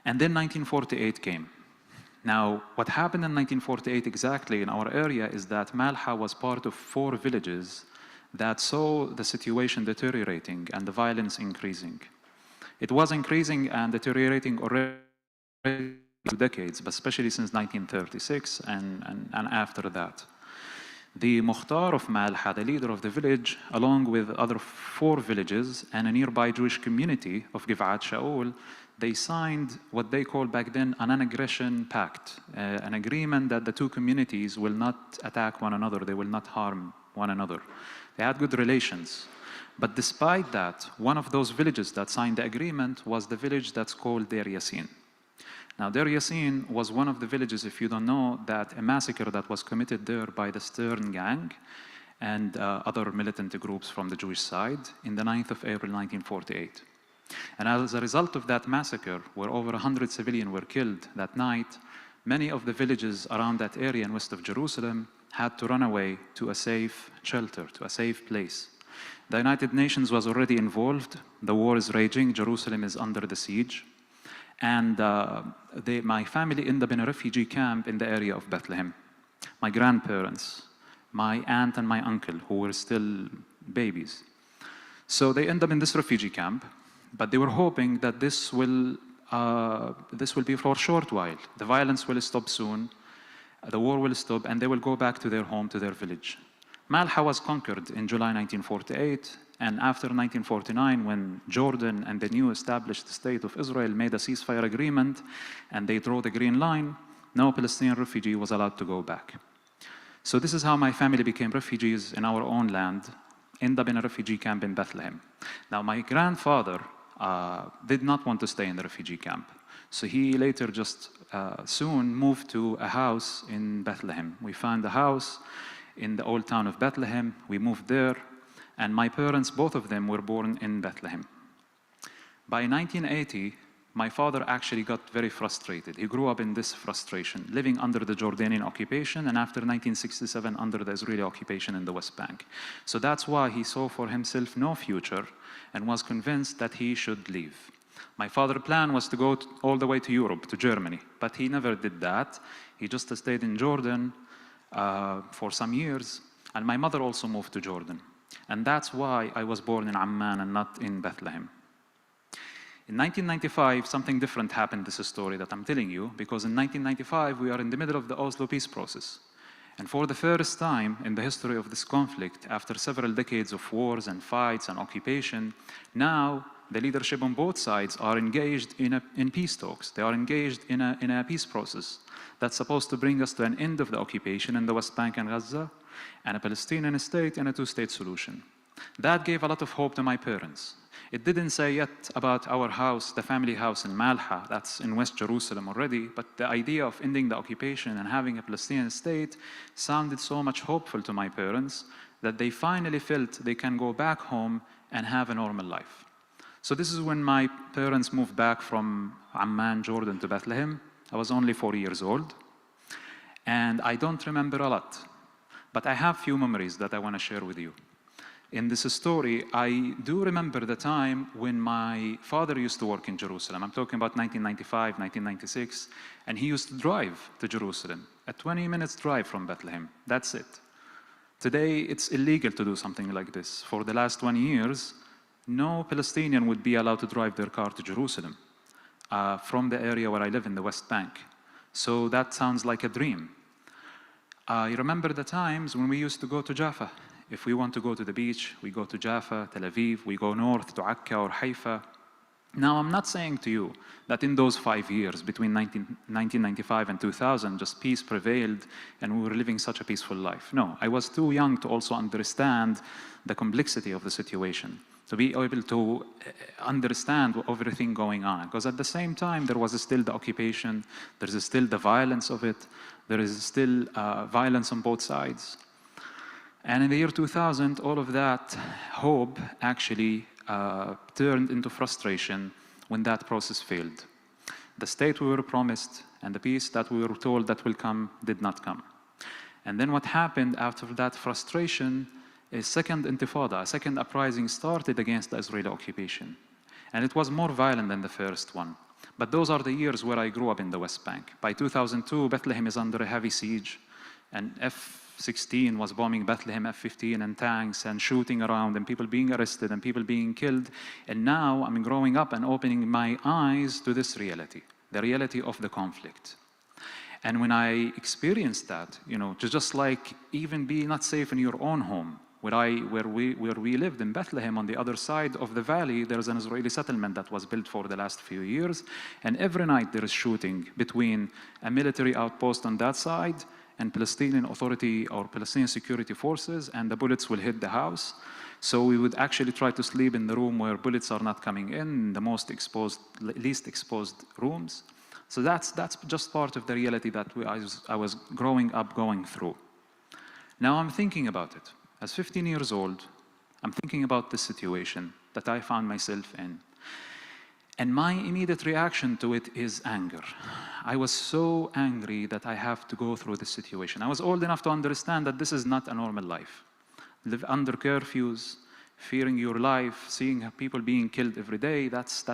And then 1948 came. Now, what happened in 1948 exactly in our area is that Malha was part of 4 villages that saw the situation deteriorating and the violence increasing. It was increasing and deteriorating already 2 decades, but especially since 1936 and after that. The Mukhtar of Malha, the leader of the village, along with other 4 villages and a nearby Jewish community of Givat Shaul, they signed what they called back then a non-aggression pact, an agreement that the 2 communities will not attack one another, they will not harm one another. They had good relations. But despite that, one of those villages that signed the agreement was the village that's called Deir Yassin. Now, Deir Yassin was one of the villages, if you don't know, that a massacre that was committed there by the Stern Gang and other militant groups from the Jewish side in the 9th of April, 1948. And as a result of that massacre, where over 100 civilians were killed that night, many of the villages around that area in west of Jerusalem had to run away to a safe shelter, to a safe place. The United Nations was already involved. The war is raging. Jerusalem is under the siege. And my family ended up in a refugee camp in the area of Bethlehem. My grandparents, my aunt and my uncle, who were still babies. So they ended up in this refugee camp, but they were hoping that this will be for a short while. The violence will stop soon. The war will stop, and they will go back to their home, to their village. Malha was conquered in July 1948, and after 1949, when Jordan and the new established state of Israel made a ceasefire agreement, and they drew the green line, no Palestinian refugee was allowed to go back. So this is how my family became refugees in our own land, ended up in a refugee camp in Bethlehem. Now, my grandfather did not want to stay in the refugee camp. So he later just soon moved to a house in Bethlehem. We found a house in the old town of Bethlehem. We moved there, and my parents, both of them, were born in Bethlehem. By 1980, my father actually got very frustrated. He grew up in this frustration, living under the Jordanian occupation, and after 1967 under the Israeli occupation in the West Bank. So that's why he saw for himself no future and was convinced that he should leave. My father's plan was to go all the way to Europe, to Germany, but he never did that. He just stayed in Jordan for some years, and my mother also moved to Jordan. And that's why I was born in Amman and not in Bethlehem. In 1995, something different happened, this story that I'm telling you, because in 1995, we are in the middle of the Oslo peace process. And for the first time in the history of this conflict, after several decades of wars and fights and occupation, now the leadership on both sides are engaged in peace talks. They are engaged in a peace process that's supposed to bring us to an end of the occupation in the West Bank and Gaza, and a Palestinian state and a two-state solution. That gave a lot of hope to my parents. It didn't say yet about our house, the family house in Malha, that's in West Jerusalem already, but the idea of ending the occupation and having a Palestinian state sounded so much hopeful to my parents that they finally felt they can go back home and have a normal life. So this is when my parents moved back from Amman, Jordan to Bethlehem. I was only 4 years old, and I don't remember a lot, but I have few memories that I want to share with you. In this story, I do remember the time when my father used to work in Jerusalem. I'm talking about 1995, 1996, and he used to drive to Jerusalem, a 20-minute drive from Bethlehem. That's it. Today, it's illegal to do something like this. For the last 20 years, no Palestinian would be allowed to drive their car to Jerusalem from the area where I live in the West Bank. So that sounds like a dream. I remember the times when we used to go to Jaffa. If we want to go to the beach, we go to Jaffa, Tel Aviv, we go north to Akka or Haifa. Now, I'm not saying to you that in those 5 years, between 1995 and 2000, just peace prevailed and we were living such a peaceful life. No, I was too young to also understand the complexity of the situation, to be able to understand everything going on. Because at the same time, there was still the occupation, there is still the violence of it, there is still violence on both sides. And in the year 2000, all of that hope actually turned into frustration when that process failed. The state we were promised and the peace that we were told that will come did not come. And then what happened after that frustration is second intifada, a second uprising started against the Israeli occupation. And it was more violent than the first one. But those are the years where I grew up in the West Bank. By 2002, Bethlehem is under a heavy siege, and F-16 was bombing Bethlehem, F-15, and tanks, and shooting around, and people being arrested, and people being killed. And now I'm growing up and opening my eyes to this reality, the reality of the conflict. And when I experienced that, to just like even be not safe in your own home, where we lived in Bethlehem, on the other side of the valley, there's an Israeli settlement that was built for the last few years, and every night there is shooting between a military outpost on that side and Palestinian Authority or Palestinian security forces, and the bullets will hit the house. So we would actually try to sleep in the room where bullets are not coming in, the least exposed rooms. So that's just part of the reality that I was growing up going through. Now I'm thinking about it. As 15 years old, I'm thinking about this situation that I found myself in. And my immediate reaction to it is anger. I was so angry that I have to go through this situation. I was old enough to understand that this is not a normal life. Live under curfews, fearing your life, seeing people being killed every day, that's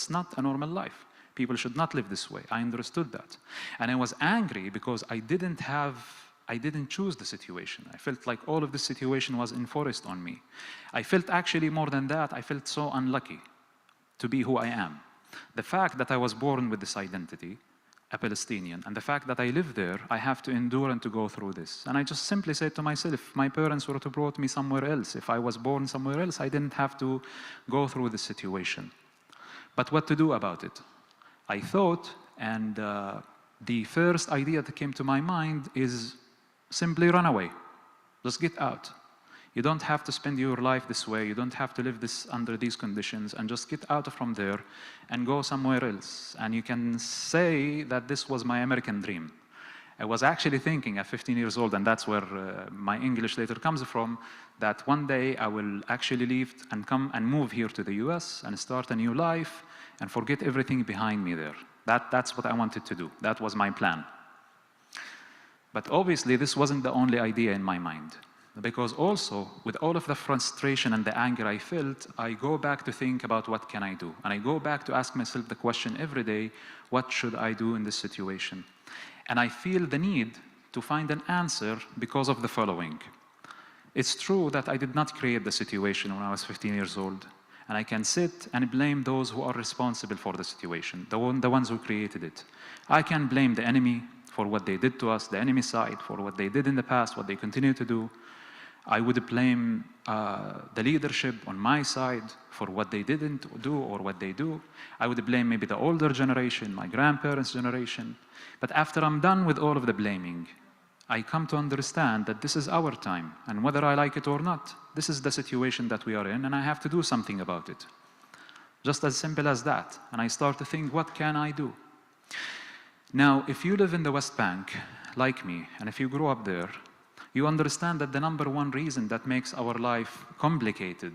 not a normal life. People should not live this way. I understood that. And I was angry because I didn't choose the situation. I felt like all of this situation was enforced on me. I felt actually more than that, I felt so unlucky to be who I am. The fact that I was born with this identity, a Palestinian, and the fact that I live there, I have to endure and to go through this. And I just simply said to myself, if my parents were to brought me somewhere else, if I was born somewhere else, I didn't have to go through this situation. But what to do about it? I thought, and the first idea that came to my mind is simply run away. Just get out. You don't have to spend your life this way. You don't have to live under these conditions, and just get out from there and go somewhere else. And you can say that this was my American dream. I was actually thinking at 15 years old, and that's where my English later comes from, that one day I will actually leave and come and move here to the US and start a new life and forget everything behind me there. That's what I wanted to do. That was my plan. But obviously, this wasn't the only idea in my mind. Because also, with all of the frustration and the anger I felt, I go back to think about what can I do. And I go back to ask myself the question every day, what should I do in this situation? And I feel the need to find an answer because of the following. It's true that I did not create the situation when I was 15 years old. And I can sit and blame those who are responsible for the situation, the ones who created it. I can blame the enemy for what they did to us, the enemy side for what they did in the past, what they continue to do. I would blame the leadership on my side for what they didn't do or what they do. I would blame maybe the older generation, my grandparents' generation. But after I'm done with all of the blaming, I come to understand that this is our time, and whether I like it or not, this is the situation that we are in, and I have to do something about it. Just as simple as that. And I start to think, what can I do? Now, if you live in the West Bank, like me, and if you grew up there, you understand that the number one reason that makes our life complicated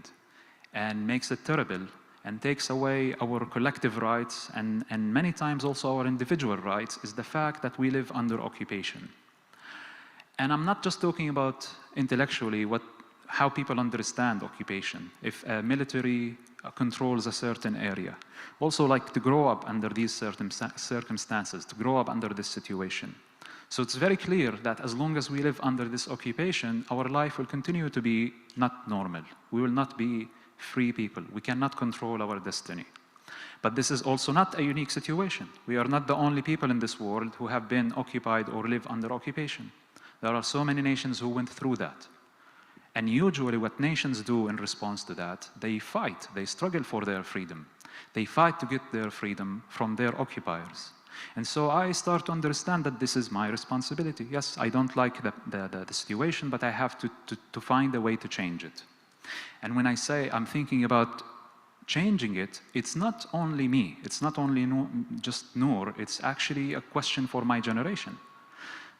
and makes it terrible and takes away our collective rights and many times also our individual rights is the fact that we live under occupation. And I'm not just talking about intellectually how people understand occupation. If a military controls a certain area. Also like to grow up under these certain circumstances, to grow up under this situation. So it's very clear that as long as we live under this occupation, our life will continue to be not normal. We will not be free people. We cannot control our destiny. But this is also not a unique situation. We are not the only people in this world who have been occupied or live under occupation. There are so many nations who went through that. And usually what nations do in response to that, they fight, they struggle for their freedom. They fight to get their freedom from their occupiers. And so I start to understand that this is my responsibility. Yes, I don't like the situation, but I have to find a way to change it. And when I say I'm thinking about changing it, it's not only me, it's not only just Noor, it's actually a question for my generation.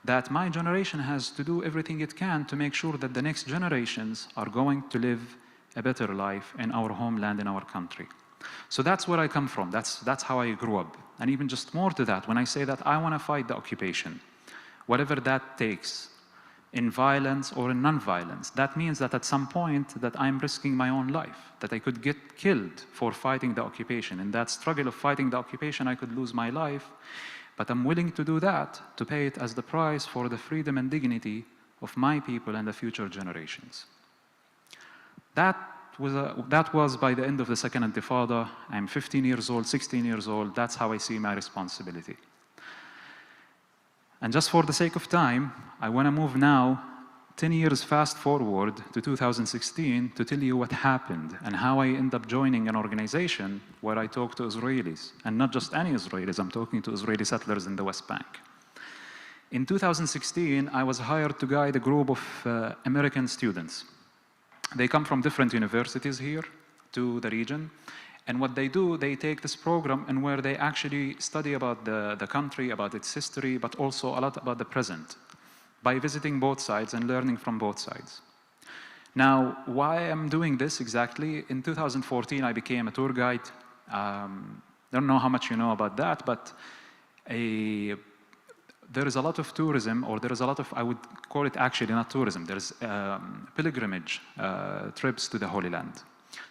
That my generation has to do everything it can to make sure that the next generations are going to live a better life in our homeland, in our country. So that's where I come from. That's how I grew up. And even just more to that, when I say that I want to fight the occupation, whatever that takes, in violence or in non-violence, that means that at some point that I'm risking my own life, that I could get killed for fighting the occupation. In that struggle of fighting the occupation, I could lose my life. But I'm willing to do that, to pay it as the price for the freedom and dignity of my people and the future generations. That was by the end of the Second Intifada. I'm 15 years old, 16 years old. That's how I see my responsibility. And just for the sake of time, I want to move now 10 years fast forward to 2016 to tell you what happened and how I ended up joining an organization where I talk to Israelis, and not just any Israelis, I'm talking to Israeli settlers in the West Bank. In 2016, I was hired to guide a group of American students. They come from different universities here to the region, and what they do, they take this program and where they actually study about the country, about its history, but also a lot about the present, by visiting both sides and learning from both sides. Now, why I'm doing this exactly? In 2014, I became a tour guide. Don't know how much you know about that, but there is a lot of tourism, or there is a lot of, I would call it actually not tourism, there's pilgrimage trips to the Holy Land.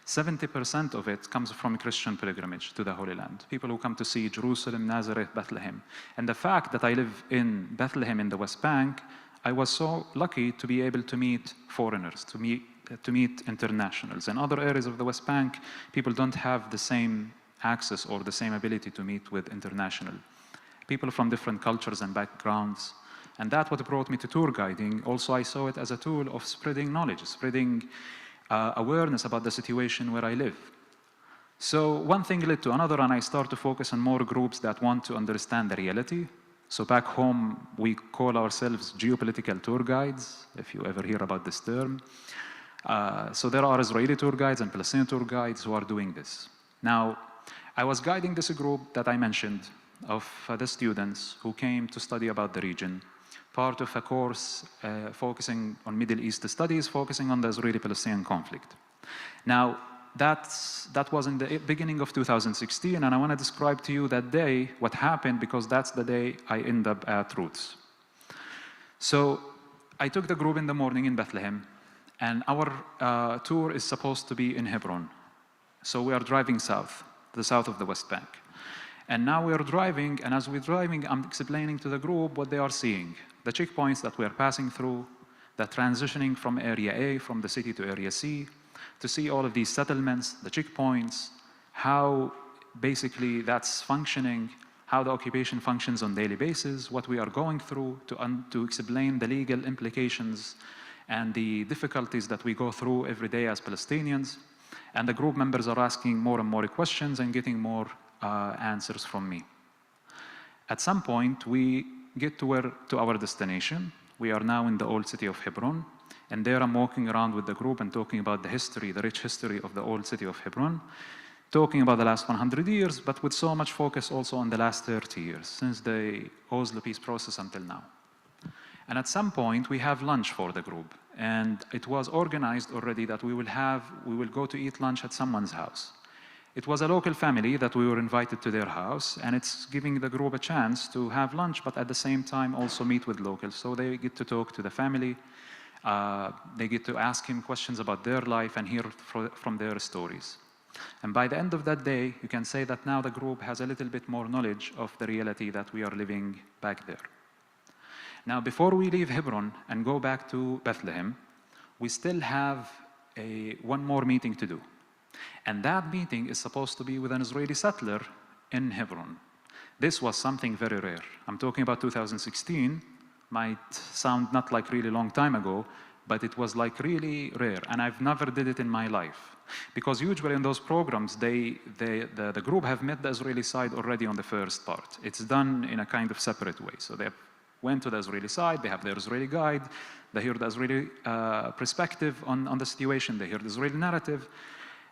70% of it comes from Christian pilgrimage to the Holy Land. People who come to see Jerusalem, Nazareth, Bethlehem. And the fact that I live in Bethlehem in the West Bank, I was so lucky to be able to meet foreigners, to meet internationals. In other areas of the West Bank, people don't have the same access or the same ability to meet with international people from different cultures and backgrounds. And that's what brought me to tour guiding. Also, I saw it as a tool of spreading knowledge, spreading awareness about the situation where I live. So one thing led to another, and I started to focus on more groups that want to understand the reality. So back home, we call ourselves geopolitical tour guides, if you ever hear about this term. So there are Israeli tour guides and Palestinian tour guides who are doing this. Now, I was guiding this group that I mentioned of the students who came to study about the region. part of a course focusing on Middle East studies, focusing on the Israeli-Palestinian conflict. Now, that was in the beginning of 2016, and I want to describe to you that day, what happened, because that's the day I end up at Roots. So I took the group in the morning in Bethlehem, and our tour is supposed to be in Hebron. So we are driving south, the south of the West Bank. And now we are driving, and as we're driving, I'm explaining to the group what they are seeing. The checkpoints that we are passing through, the transitioning from Area A, from the city to Area C, to see all of these settlements, the checkpoints, how basically that's functioning, how the occupation functions on a daily basis, what we are going through, to explain the legal implications and the difficulties that we go through every day as Palestinians. And the group members are asking more and more questions and getting more answers from me. At some point, we get to our destination. We are now in the old city of Hebron, and there I'm walking around with the group and talking about the history, the rich history of the old city of Hebron, talking about the last 100 years, but with so much focus also on the last 30 years, since the Oslo peace process until now. And at some point, we have lunch for the group, and it was organized already that we will go to eat lunch at someone's house. It was a local family that we were invited to their house, and it's giving the group a chance to have lunch, but at the same time also meet with locals. So they get to talk to the family, they get to ask him questions about their life and hear from their stories. And by the end of that day, you can say that now the group has a little bit more knowledge of the reality that we are living back there. Now, before we leave Hebron and go back to Bethlehem, we still have one more meeting to do. And that meeting is supposed to be with an Israeli settler in Hebron. This was something very rare. I'm talking about 2016. Might sound not like really long time ago, but it was like really rare. And I've never did it in my life. Because usually in those programs, the group have met the Israeli side already on the first part. It's done in a kind of separate way. So they went to the Israeli side, they have their Israeli guide, they hear the Israeli perspective on the situation, they hear the Israeli narrative.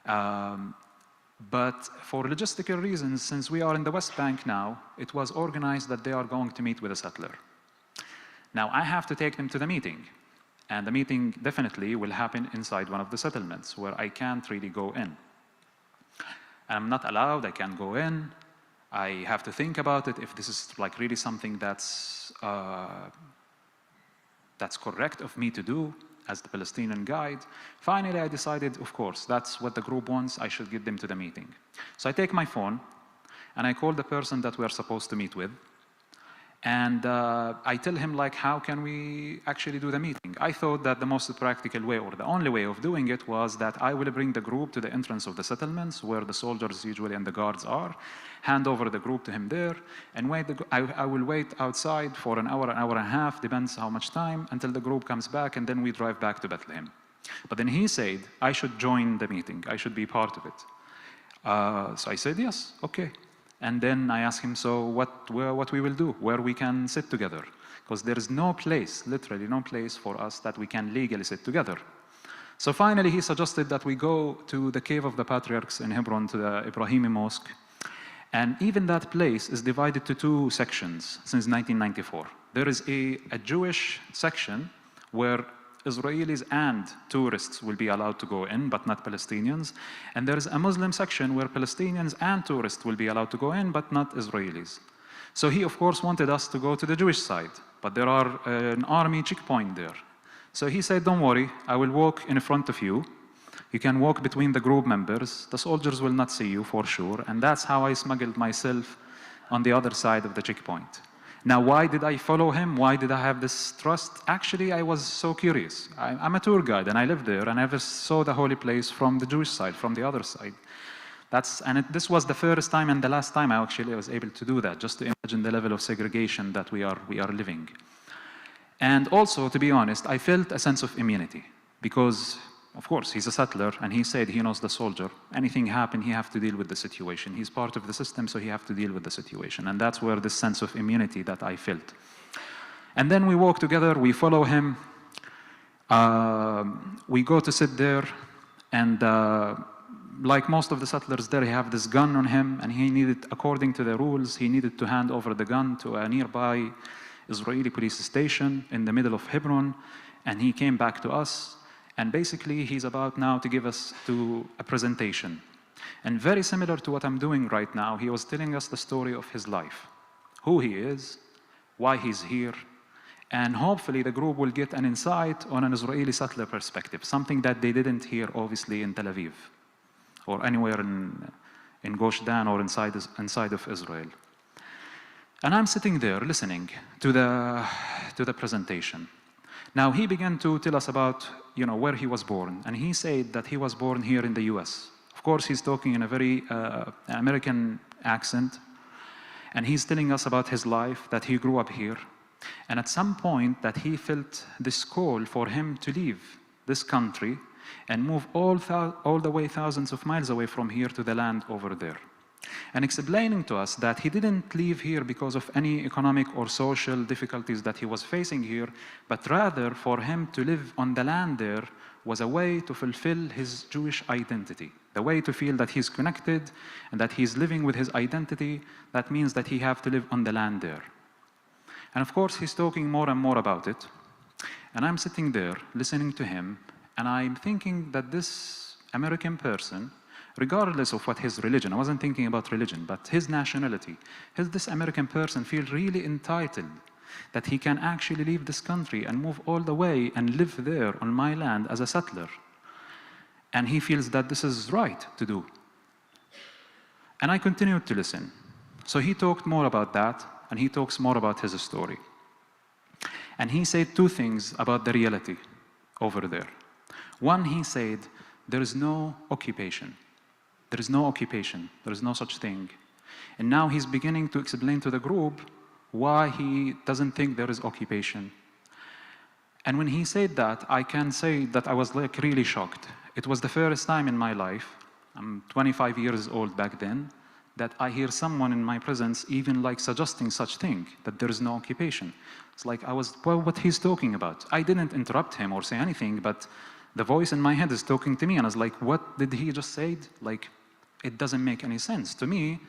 But for logistical reasons, since we are in the West Bank now, it was organized that they are going to meet with a settler. Now, I have to take them to the meeting. And the meeting definitely will happen inside one of the settlements where I can't really go in. I'm not allowed, I can't go in. I have to think about it, if this is like really something that's correct of me to do as the Palestinian guide. Finally, I decided, of course, that's what the group wants, I should get them to the meeting. So I take my phone and I call the person that we are supposed to meet with. And I tell him, like, how can we actually do the meeting? I thought that the most practical way, or the only way of doing it, was that I will bring the group to the entrance of the settlements, where the soldiers usually and the guards are, hand over the group to him there, and wait. I will wait outside for an hour and a half, depends how much time, until the group comes back, and then we drive back to Bethlehem. But then he said, I should join the meeting, I should be part of it. So I said, yes, okay. And then I asked him, so what we will do, where we can sit together. Because there is no place, literally no place for us that we can legally sit together. So finally he suggested that we go to the Cave of the Patriarchs in Hebron, to the Ibrahimi Mosque. And even that place is divided to two sections since 1994. There is a Jewish section where Israelis and tourists will be allowed to go in, but not Palestinians. And there is a Muslim section where Palestinians and tourists will be allowed to go in, but not Israelis. So he, of course, wanted us to go to the Jewish side, but there are an army checkpoint there. So he said, don't worry, I will walk in front of you. You can walk between the group members. The soldiers will not see you for sure. And that's how I smuggled myself on the other side of the checkpoint. Now, why did I follow him? Why did I have this trust? Actually, I was so curious. I'm a tour guide, and I lived there, and I never saw the holy place from the Jewish side, from the other side. This was the first time and the last time I actually was able to do that, just to imagine the level of segregation that we are living. And also, to be honest, I felt a sense of immunity, because, of course, he's a settler, and he said he knows the soldier. Anything happen, he has to deal with the situation. He's part of the system, so he has to deal with the situation. And that's where this sense of immunity that I felt. And then we walk together, we follow him. We go to sit there, and like most of the settlers there, he have this gun on him, and he needed, according to the rules, he needed to hand over the gun to a nearby Israeli police station in the middle of Hebron, and he came back to us, and basically he's about now to give us a presentation. And very similar to what I'm doing right now, he was telling us the story of his life, who he is, why he's here, and hopefully the group will get an insight on an Israeli settler perspective, something that they didn't hear obviously in Tel Aviv or anywhere in Gush Dan or inside of Israel. And I'm sitting there listening to the presentation. Now he began to tell us about where he was born, and he said that he was born here in the US. Of course, he's talking in a very American accent, and he's telling us about his life, that he grew up here, and at some point that he felt this call for him to leave this country and move all the way thousands of miles away from here to the land over there. And explaining to us that he didn't leave here because of any economic or social difficulties that he was facing here, but rather for him to live on the land there was a way to fulfill his Jewish identity, the way to feel that he's connected and that he's living with his identity. That means that he have to live on the land there. And of course, he's talking more and more about it. And I'm sitting there listening to him, and I'm thinking that this American person, regardless of what his religion, I wasn't thinking about religion, but his nationality, this American person feels really entitled that he can actually leave this country and move all the way and live there on my land as a settler. And he feels that this is right to do. And I continued to listen. So he talked more about that, and he talks more about his story. And he said two things about the reality over there. One, he said, there is no occupation. There is no occupation. There is no such thing. And now he's beginning to explain to the group why he doesn't think there is occupation. And when he said that, I can say that I was like really shocked. It was the first time in my life, I'm 25 years old back then, that I hear someone in my presence even like suggesting such thing, that there is no occupation. It's like what he's talking about. I didn't interrupt him or say anything, but the voice in my head is talking to me, and I was like, what did he just say? Like, it doesn't make any sense. To me,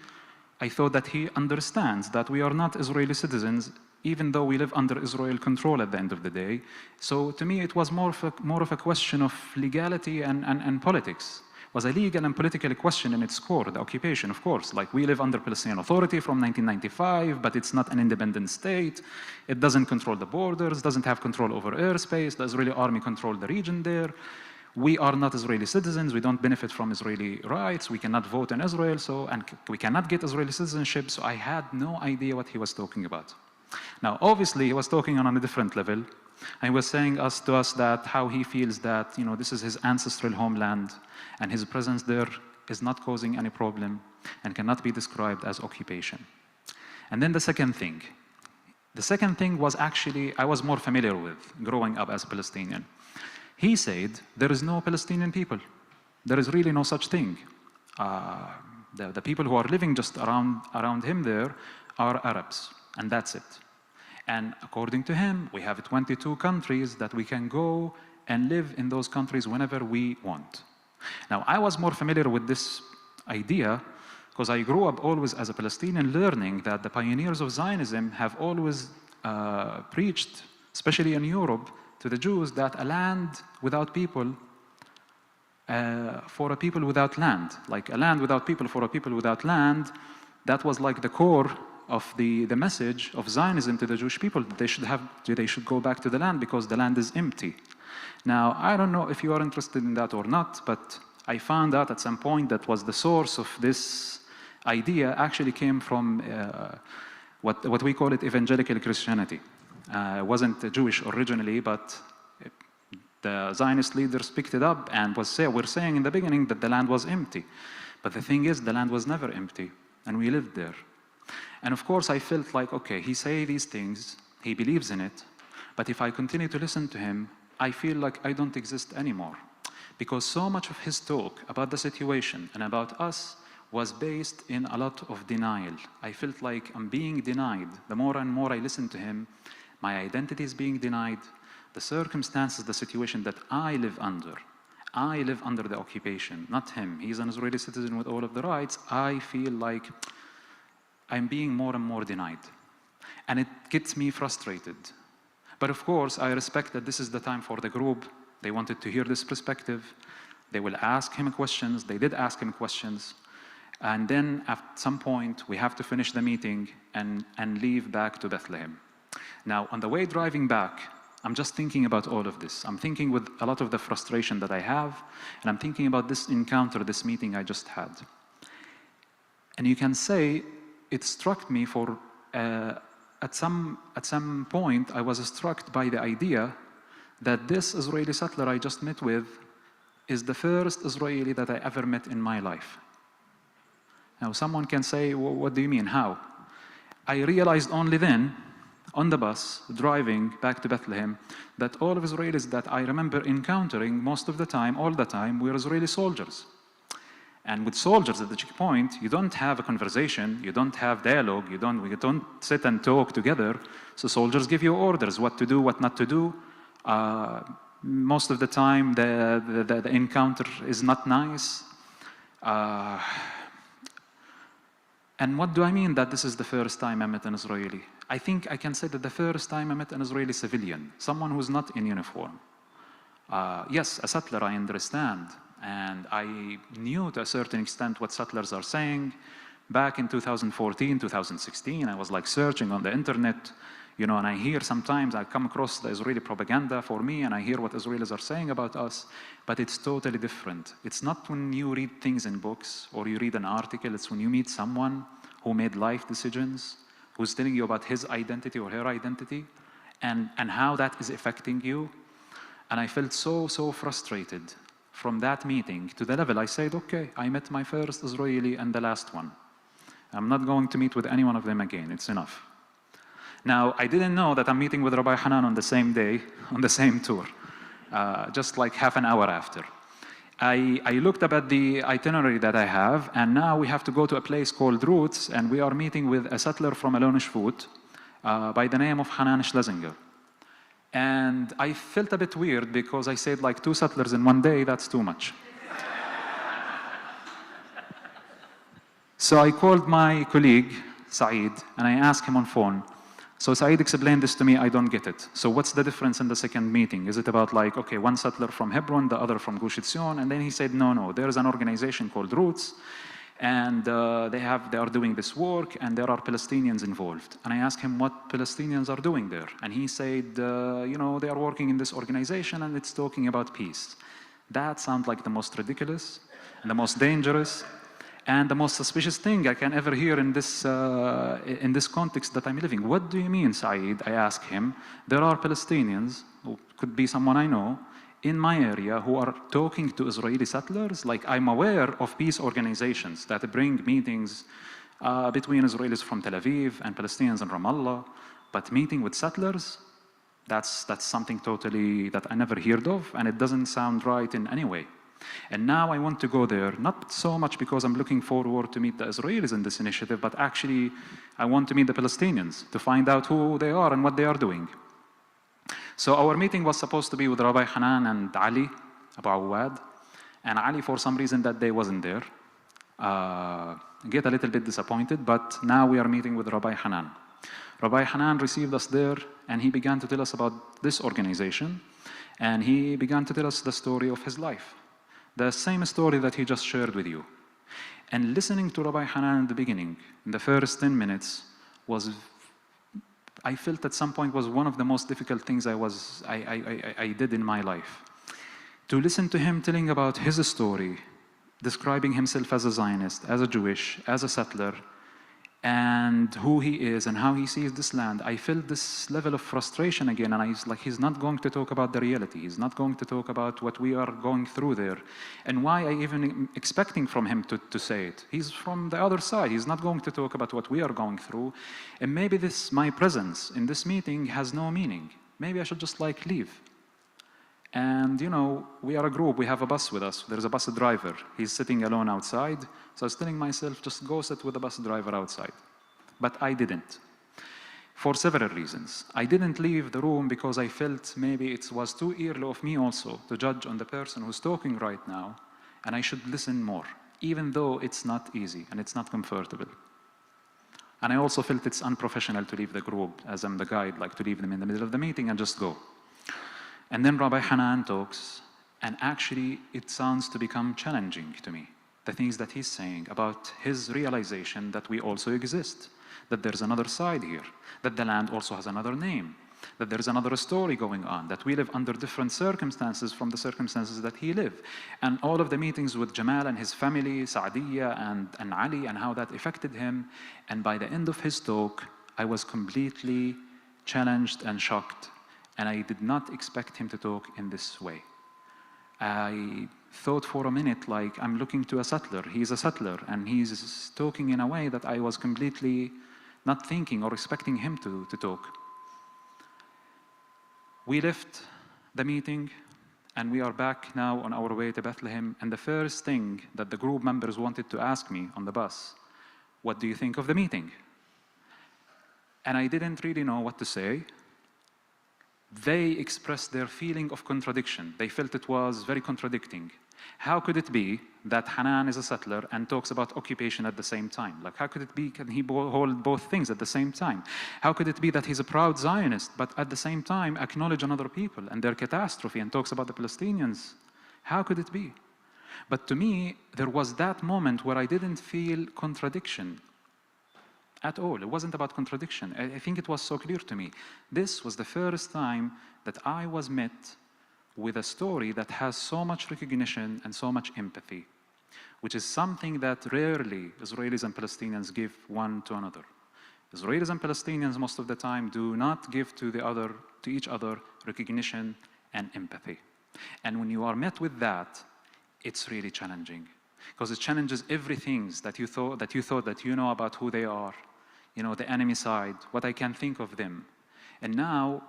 I thought that he understands that we are not Israeli citizens, even though we live under Israel control at the end of the day. So to me, it was more of a question of legality and politics. It was a legal and political question in its core, the occupation, of course. Like, we live under Palestinian Authority from 1995, but it's not an independent state. It doesn't control the borders, doesn't have control over airspace. The Israeli army controls the region there. We are not Israeli citizens. We don't benefit from Israeli rights. We cannot vote in Israel, and we cannot get Israeli citizenship. So I had no idea what he was talking about. Now, obviously, he was talking on a different level. And he was saying to us that how he feels that this is his ancestral homeland, and his presence there is not causing any problem and cannot be described as occupation. And then the second thing was actually I was more familiar with growing up as a Palestinian. He said there is no Palestinian people. There is really no such thing. The people who are living just around him there are Arabs, and that's it. And according to him, we have 22 countries that we can go and live in those countries whenever we want. Now, I was more familiar with this idea because I grew up always as a Palestinian, learning that the pioneers of Zionism have always preached, especially in Europe, to the Jews that a land without people for a people without land, like a land without people for a people without land, that was like the core of the message of Zionism to the Jewish people. They should go back to the land because the land is empty. Now, I don't know if you are interested in that or not, but I found out at some point that was the source of this idea actually came from what we call it evangelical Christianity. It wasn't Jewish originally, but the Zionist leaders picked it up and were saying in the beginning that the land was empty. But the thing is, the land was never empty, and we lived there. And of course, I felt like, okay, he say these things, he believes in it, but if I continue to listen to him, I feel like I don't exist anymore. Because so much of his talk about the situation and about us was based in a lot of denial. I felt like I'm being denied. The more and more I listen to him, my identity is being denied. The circumstances, the situation that I live under the occupation, not him. He's an Israeli citizen with all of the rights. I feel like I'm being more and more denied. And it gets me frustrated. But of course, I respect that this is the time for the group. They wanted to hear this perspective. They will ask him questions. They did ask him questions. And then at some point, we have to finish the meeting and leave back to Bethlehem. Now, on the way driving back, I'm just thinking about all of this. I'm thinking with a lot of the frustration that I have, and I'm thinking about this encounter, this meeting I just had. And you can say it struck me for, at some point, I was struck by the idea that this Israeli settler I just met with is the first Israeli that I ever met in my life. Now, someone can say, well, what do you mean, how? I realized only then, on the bus, driving back to Bethlehem, that all of Israelis that I remember encountering most of the time, all the time, were Israeli soldiers. And with soldiers at the checkpoint, you don't have a conversation, you don't have dialogue, you don't sit and talk together. So soldiers give you orders, what to do, what not to do. Most of the time, the encounter is not nice. And what do I mean that this is the first time I met an Israeli? I think I can say that the first time I met an Israeli civilian, someone who's not in uniform. Yes, a settler, I understand. And I knew to a certain extent what settlers are saying. Back in 2014, 2016, I was like searching on the internet, you know, and I hear sometimes I come across the Israeli propaganda for me, and I hear what Israelis are saying about us, but it's totally different. It's not when you read things in books or you read an article, it's when you meet someone who made life decisions, who's telling you about his identity or her identity, and how that is affecting you. And I felt so frustrated from that meeting to the level I said, okay, I met my first Israeli and the last one. I'm not going to meet with any one of them again, it's enough. Now, I didn't know that I'm meeting with Rabbi Hanan on the same day, on the same tour, just like half an hour after. I looked up at the itinerary that I have, and now we have to go to a place called Roots, and we are meeting with a settler from Alon Shvut by the name of Hanan Schlesinger. And I felt a bit weird because I said like 2 settlers in one day, that's too much. So I called my colleague, Saeed, and I asked him on phone. So Saeed explained this to me, I don't get it. So what's the difference in the second meeting? Is it about like, okay, one settler from Hebron, the other from Gush Etzion? And then he said, no, there is an organization called Roots, and they are doing this work, and there are Palestinians involved. And I asked him what Palestinians are doing there. And he said, you know, they are working in this organization, and it's talking about peace. That sounds like the most ridiculous, and the most dangerous, and the most suspicious thing I can ever hear in this context that I'm living. What do you mean, Saeed? I asked him. There are Palestinians, who could be someone I know, in my area who are talking to Israeli settlers. Like, I'm aware of peace organizations that bring meetings between Israelis from Tel Aviv and Palestinians in Ramallah, but meeting with settlers, that's something totally that I never heard of, and it doesn't sound right in any way. And now I want to go there, not so much because I'm looking forward to meet the Israelis in this initiative, but actually I want to meet the Palestinians, to find out who they are and what they are doing. So our meeting was supposed to be with Rabbi Hanan and Ali, Abu Awad, and Ali for some reason that day wasn't there. Get a little bit disappointed, but now we are meeting with Rabbi Hanan. Rabbi Hanan received us there, and he began to tell us about this organization, and he began to tell us the story of his life. The same story that he just shared with you. And listening to Rabbi Hanan in the beginning, in the first 10 minutes, I felt at some point was one of the most difficult things I did in my life. To listen to him telling about his story, describing himself as a Zionist, as a Jewish, as a settler, and who he is and how he sees this land, I felt this level of frustration again, and I was like, he's not going to talk about the reality. He's not going to talk about what we are going through there, and why I even expecting from him to say it. He's from the other side. He's not going to talk about what we are going through, and maybe my presence in this meeting has no meaning. Maybe I should just like leave. And you know, we are a group, we have a bus with us. There's a bus driver. He's sitting alone outside. So I was telling myself, just go sit with the bus driver outside. But I didn't, for several reasons. I didn't leave the room because I felt maybe it was too early of me also to judge on the person who's talking right now, and I should listen more, even though it's not easy and it's not comfortable. And I also felt it's unprofessional to leave the group, as I'm the guide, like to leave them in the middle of the meeting and just go. And then Rabbi Hanan talks, and actually it sounds to become challenging to me. The things that he's saying about his realization that we also exist, that there's another side here, that the land also has another name, that there's another story going on, that we live under different circumstances from the circumstances that he lived. And all of the meetings with Jamal and his family, Saadiya and Ali, and how that affected him. And by the end of his talk, I was completely challenged and shocked. And I did not expect him to talk in this way. I thought for a minute, like, I'm looking to a settler. He's a settler, and he's talking in a way that I was completely not thinking or expecting him to talk. We left the meeting, and we are back now on our way to Bethlehem, and the first thing that the group members wanted to ask me on the bus, what do you think of the meeting? And I didn't really know what to say. They expressed their feeling of contradiction. They felt it was very contradicting. How could it be that Hanan is a settler and talks about occupation at the same time? Like, how could it be, can he hold both things at the same time? How could it be that he's a proud Zionist, but at the same time acknowledge another people and their catastrophe and talks about the Palestinians? How could it be? But to me, there was that moment where I didn't feel contradiction at all. It wasn't about contradiction. I think it was so clear to me. This was the first time that I was met with a story that has so much recognition and so much empathy, which is something that rarely Israelis and Palestinians give one to another. Israelis and Palestinians most of the time do not give to each other recognition and empathy. And when you are met with that, it's really challenging, because it challenges everything that you thought that you know about who they are, you know, the enemy side, what I can think of them. And now,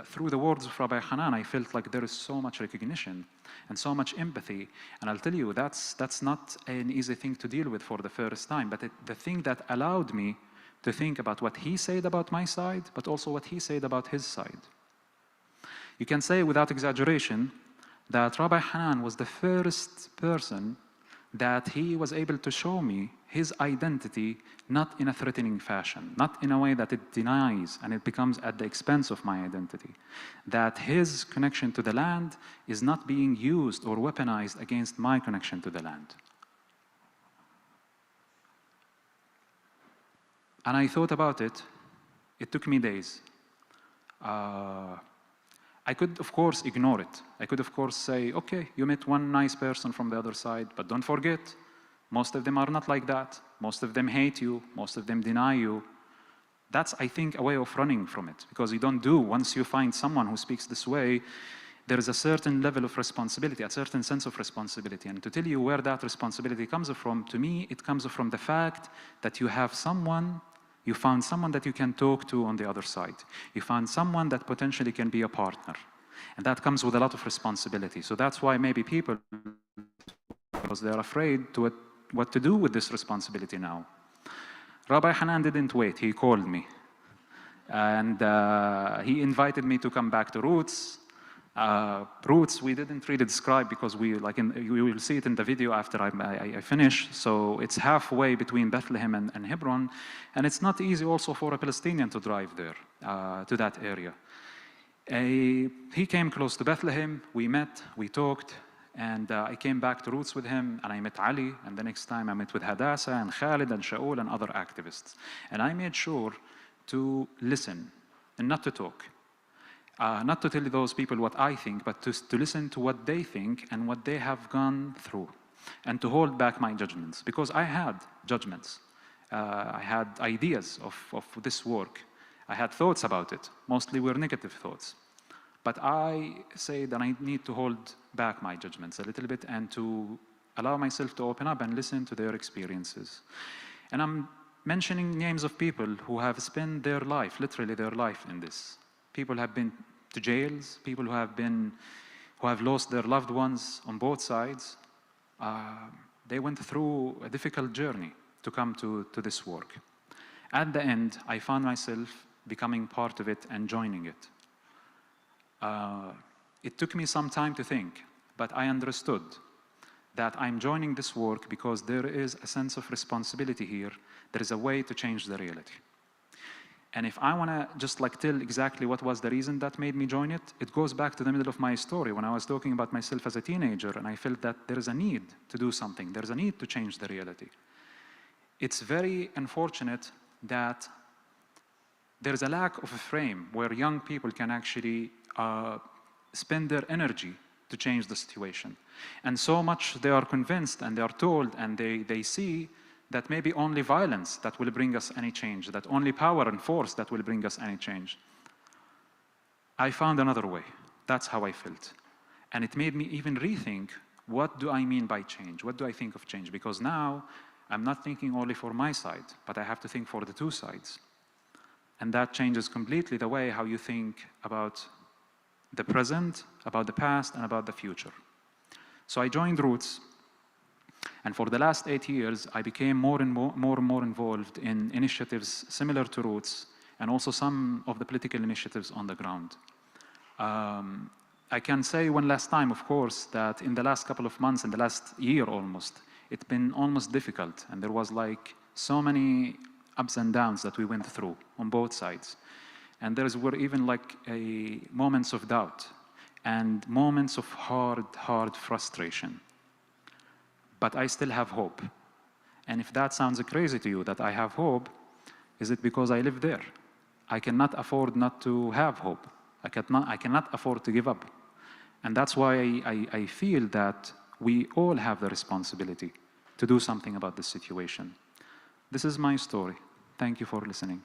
through the words of Rabbi Hanan, I felt like there is so much recognition and so much empathy. And I'll tell you, that's not an easy thing to deal with for the first time, but the thing that allowed me to think about what he said about my side, but also what he said about his side. You can say without exaggeration that Rabbi Hanan was the first person that he was able to show me his identity, not in a threatening fashion, not in a way that it denies and it becomes at the expense of my identity. That his connection to the land is not being used or weaponized against my connection to the land. And I thought about it. It took me days. I could, of course, ignore it. I could, of course, say, okay, you met one nice person from the other side, but don't forget, most of them are not like that. Most of them hate you. Most of them deny you. That's, I think, a way of running from it, because you don't do. Once you find someone who speaks this way, there is a certain level of responsibility, a certain sense of responsibility. And to tell you where that responsibility comes from, to me, it comes from the fact that you have someone, you found someone that you can talk to on the other side. You found someone that potentially can be a partner. And that comes with a lot of responsibility. So that's why maybe people, because they're afraid to what to do with this responsibility now. Rabbi Hanan didn't wait. He called me. And he invited me to come back to Roots. Roots, we didn't really describe, because we will see it in the video after I finish. So it's halfway between Bethlehem and Hebron, and it's not easy also for a Palestinian to drive there, to that area. He came close to Bethlehem, we met, we talked, and I came back to Roots with him, and I met Ali, and the next time I met with Hadassah and Khalid and Shaul and other activists. And I made sure to listen and not to talk. Not to tell those people what I think, but to listen to what they think and what they have gone through, and to hold back my judgments, because I had judgments. I had ideas of this work. I had thoughts about it. Mostly were negative thoughts. But I say that I need to hold back my judgments a little bit and to allow myself to open up and listen to their experiences. And I'm mentioning names of people who have spent their life, literally their life, in this. People have been to jails, people who have lost their loved ones on both sides. They went through a difficult journey to come to this work. At the end, I found myself becoming part of it and joining it. It took me some time to think, but I understood that I'm joining this work because there is a sense of responsibility here. There is a way to change the reality. And if I want to just like tell exactly what was the reason that made me join it, it goes back to the middle of my story when I was talking about myself as a teenager and I felt that there is a need to do something. There's a need to change the reality. It's very unfortunate that there's a lack of a frame where young people can actually spend their energy to change the situation. And so much they are convinced and they are told and they see that maybe only violence that will bring us any change, that only power and force that will bring us any change. I found another way. That's how I felt. And it made me even rethink, what do I mean by change? What do I think of change? Because now I'm not thinking only for my side, but I have to think for the two sides. And that changes completely the way how you think about the present, about the past, and about the future. So I joined Roots. And for the last 8 years, I became more and more involved in initiatives similar to Roots, and also some of the political initiatives on the ground. I can say one last time, of course, that in the last couple of months, in the last year almost, it's been almost difficult, and there was like so many ups and downs that we went through on both sides. And there were even like moments of doubt and moments of hard frustration. But I still have hope. And if that sounds crazy to you, that I have hope, is it because I live there? I cannot afford not to have hope. I cannot afford to give up. And that's why I feel that we all have the responsibility to do something about this situation. This is my story. Thank you for listening.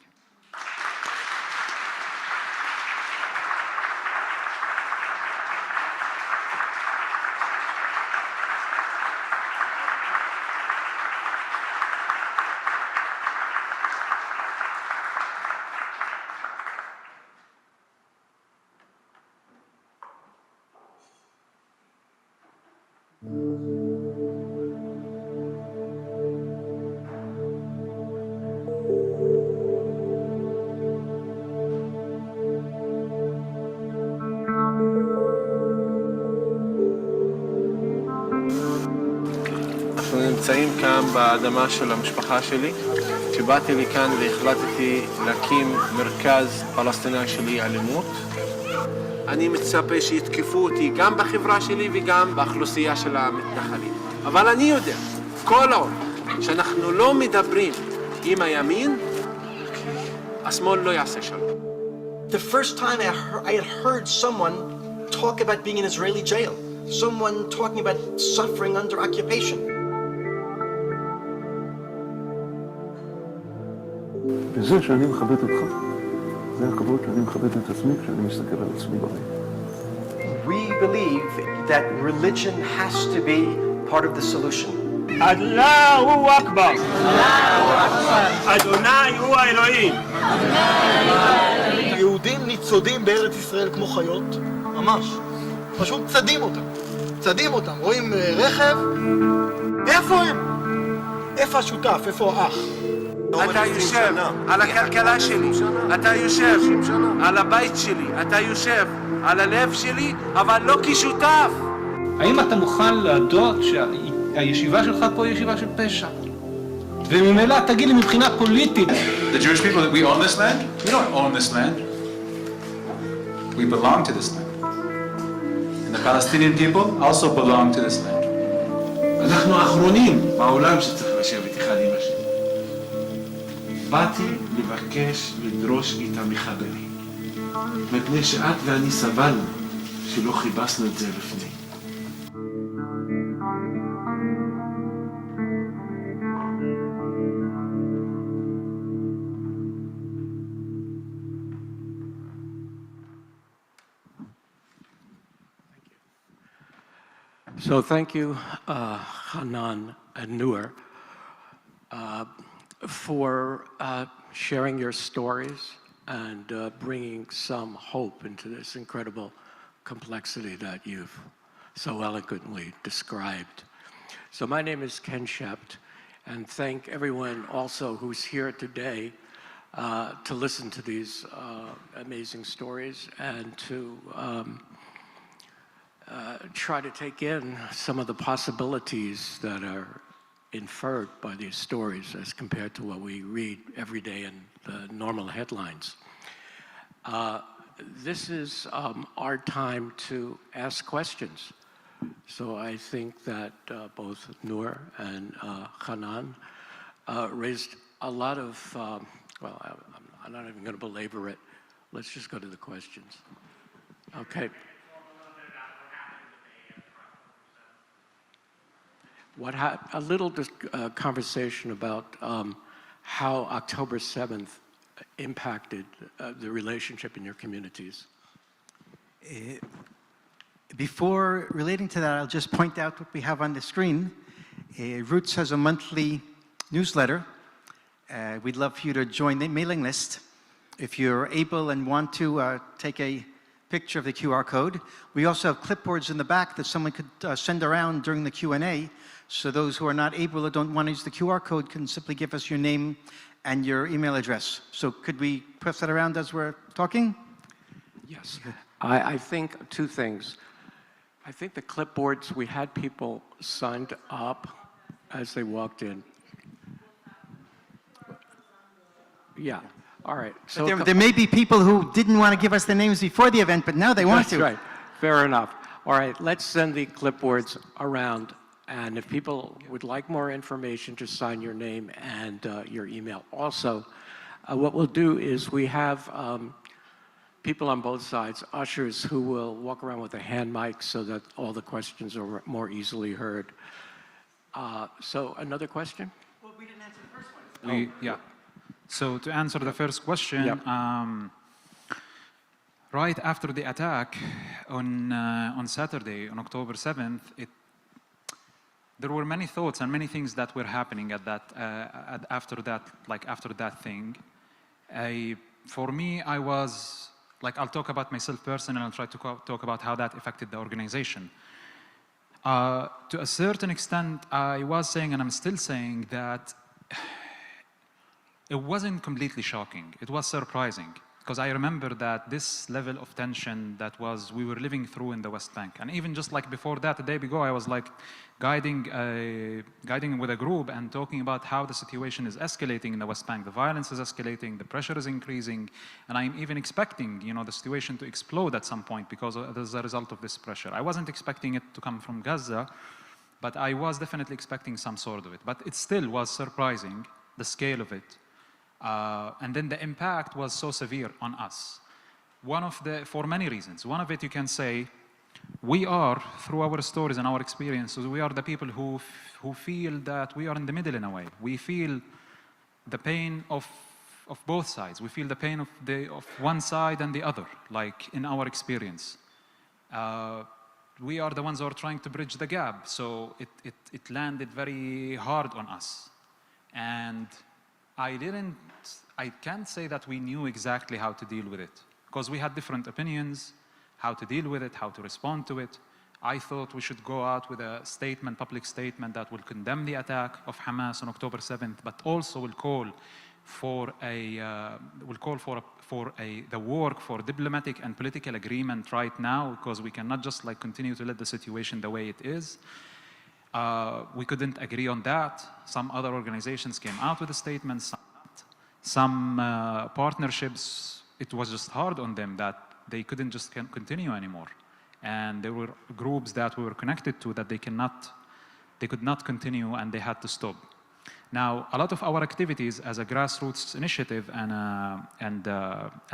אנחנו נמצאים כאן באדמה של המשפחה שלי. כשבאתי לכאן והחלטתי להקים מרכז פלסטיני שלי אלימות, אני מצפה שיתקפו אותי גם בחברה שלי וגם באוכלוסייה של המתנחלים. אבל אני יודע, כל עוד שאנחנו לא מדברים עם הימין, השמאל לא יעשה שלום. The first time I had heard someone talk about being in Israeli jail, someone talking about suffering under occupation. וזה שאני מכבד אותך, זה הכבוד שאני מכבד את עצמי כשאני מסתכל על עצמי בראי. We believe that religion has to be part of the solution. Allahu Akbar. Adonai hu Elohim. יהודים ניצודים בארץ ישראל כמו חיות, ממש. פשוט צדים אותם. רואים רכב, איפה הם? איפה השותף? איפה האח? אתה יושב על הכלכלה שלי, אתה יושב על הבית שלי, אתה יושב על הלב שלי, אבל לא כשותף. האם אתה מוכן להודות שהישיבה שלך פה היא ישיבה של פשע? וממילא תגיד לי מבחינה פוליטית. The Jewish people, we own this land? We don't own this land. We belong to this land. And the Palestinian people also belong to this land. אנחנו האחרונים בעולם שצריך לשבת אחד עם השני. באתי לבקש לדרוש איתם מחברים. מפני שאת ואני סבלנו שלא חיפשנו את זה לפני. So thank you, Hanan and Noor, for sharing your stories and bringing some hope into this incredible complexity that you've so eloquently described. So my name is Ken Shept, and thank everyone also who's here today to listen to these amazing stories and to try to take in some of the possibilities that are inferred by these stories as compared to what we read every day in the normal headlines. This is our time to ask questions. So I think that both Noor and Hanan raised a lot of, well, I'm not even going to belabor it. Let's just go to the questions. Okay. A little conversation about how October 7th impacted the relationship in your communities. Before relating to that, I'll just point out what we have on the screen. Roots has a monthly newsletter. We'd love for you to join the mailing list. If you're able and want to take a picture of the QR code. We also have clipboards in the back that someone could send around during the Q&A. So those who are not able or don't want to use the QR code can simply give us your name and your email address. So could we pass that around as we're talking? Yes. I think two things. I think the clipboards, we had people signed up as they walked in. Yeah. All right. So there may be people who didn't want to give us their names before the event, but now they want to. That's right. Fair enough. All right. Let's send the clipboards around. And if people would like more information, just sign your name and your email. Also, what we'll do is we have people on both sides, ushers, who will walk around with a hand mic so that all the questions are more easily heard. So another question? Well, we didn't answer the first one. Yeah. So to answer the first question, Yep. Right after the attack on Saturday, on October 7th, there were many thoughts and many things that were happening at that after that thing. For me, I was I'll talk about myself personally, and I'll try to talk about how that affected the organization. To a certain extent, I was saying, and I'm still saying, that it wasn't completely shocking. It was surprising, because I remember that this level of tension that we were living through in the West Bank. And even just before that, a day ago, I was guiding with a group and talking about how the situation is escalating in the West Bank. The violence is escalating, the pressure is increasing, and I'm even expecting, the situation to explode at some point because as a result of this pressure. I wasn't expecting it to come from Gaza, but I was definitely expecting some sort of it. But it still was surprising, the scale of it. And then the impact was so severe on us. For many reasons. One of it, you can say, we are, through our stories and our experiences, we are the people who feel that we are in the middle in a way. We feel the pain of both sides. We feel the pain of one side and the other, in our experience. We are the ones who are trying to bridge the gap, so it landed very hard on us. And I can't say that we knew exactly how to deal with it, because we had different opinions, how to deal with it, how to respond to it. I thought we should go out with a public statement that will condemn the attack of Hamas on October 7th, but also will call for the work for diplomatic and political agreement right now, because we cannot just continue to let the situation the way it is. We couldn't agree on that. Some other organizations came out with a statement, some partnerships, it was just hard on them that they couldn't just continue anymore. And there were groups that we were connected to that they could not continue, and they had to stop. Now, a lot of our activities as a grassroots initiative and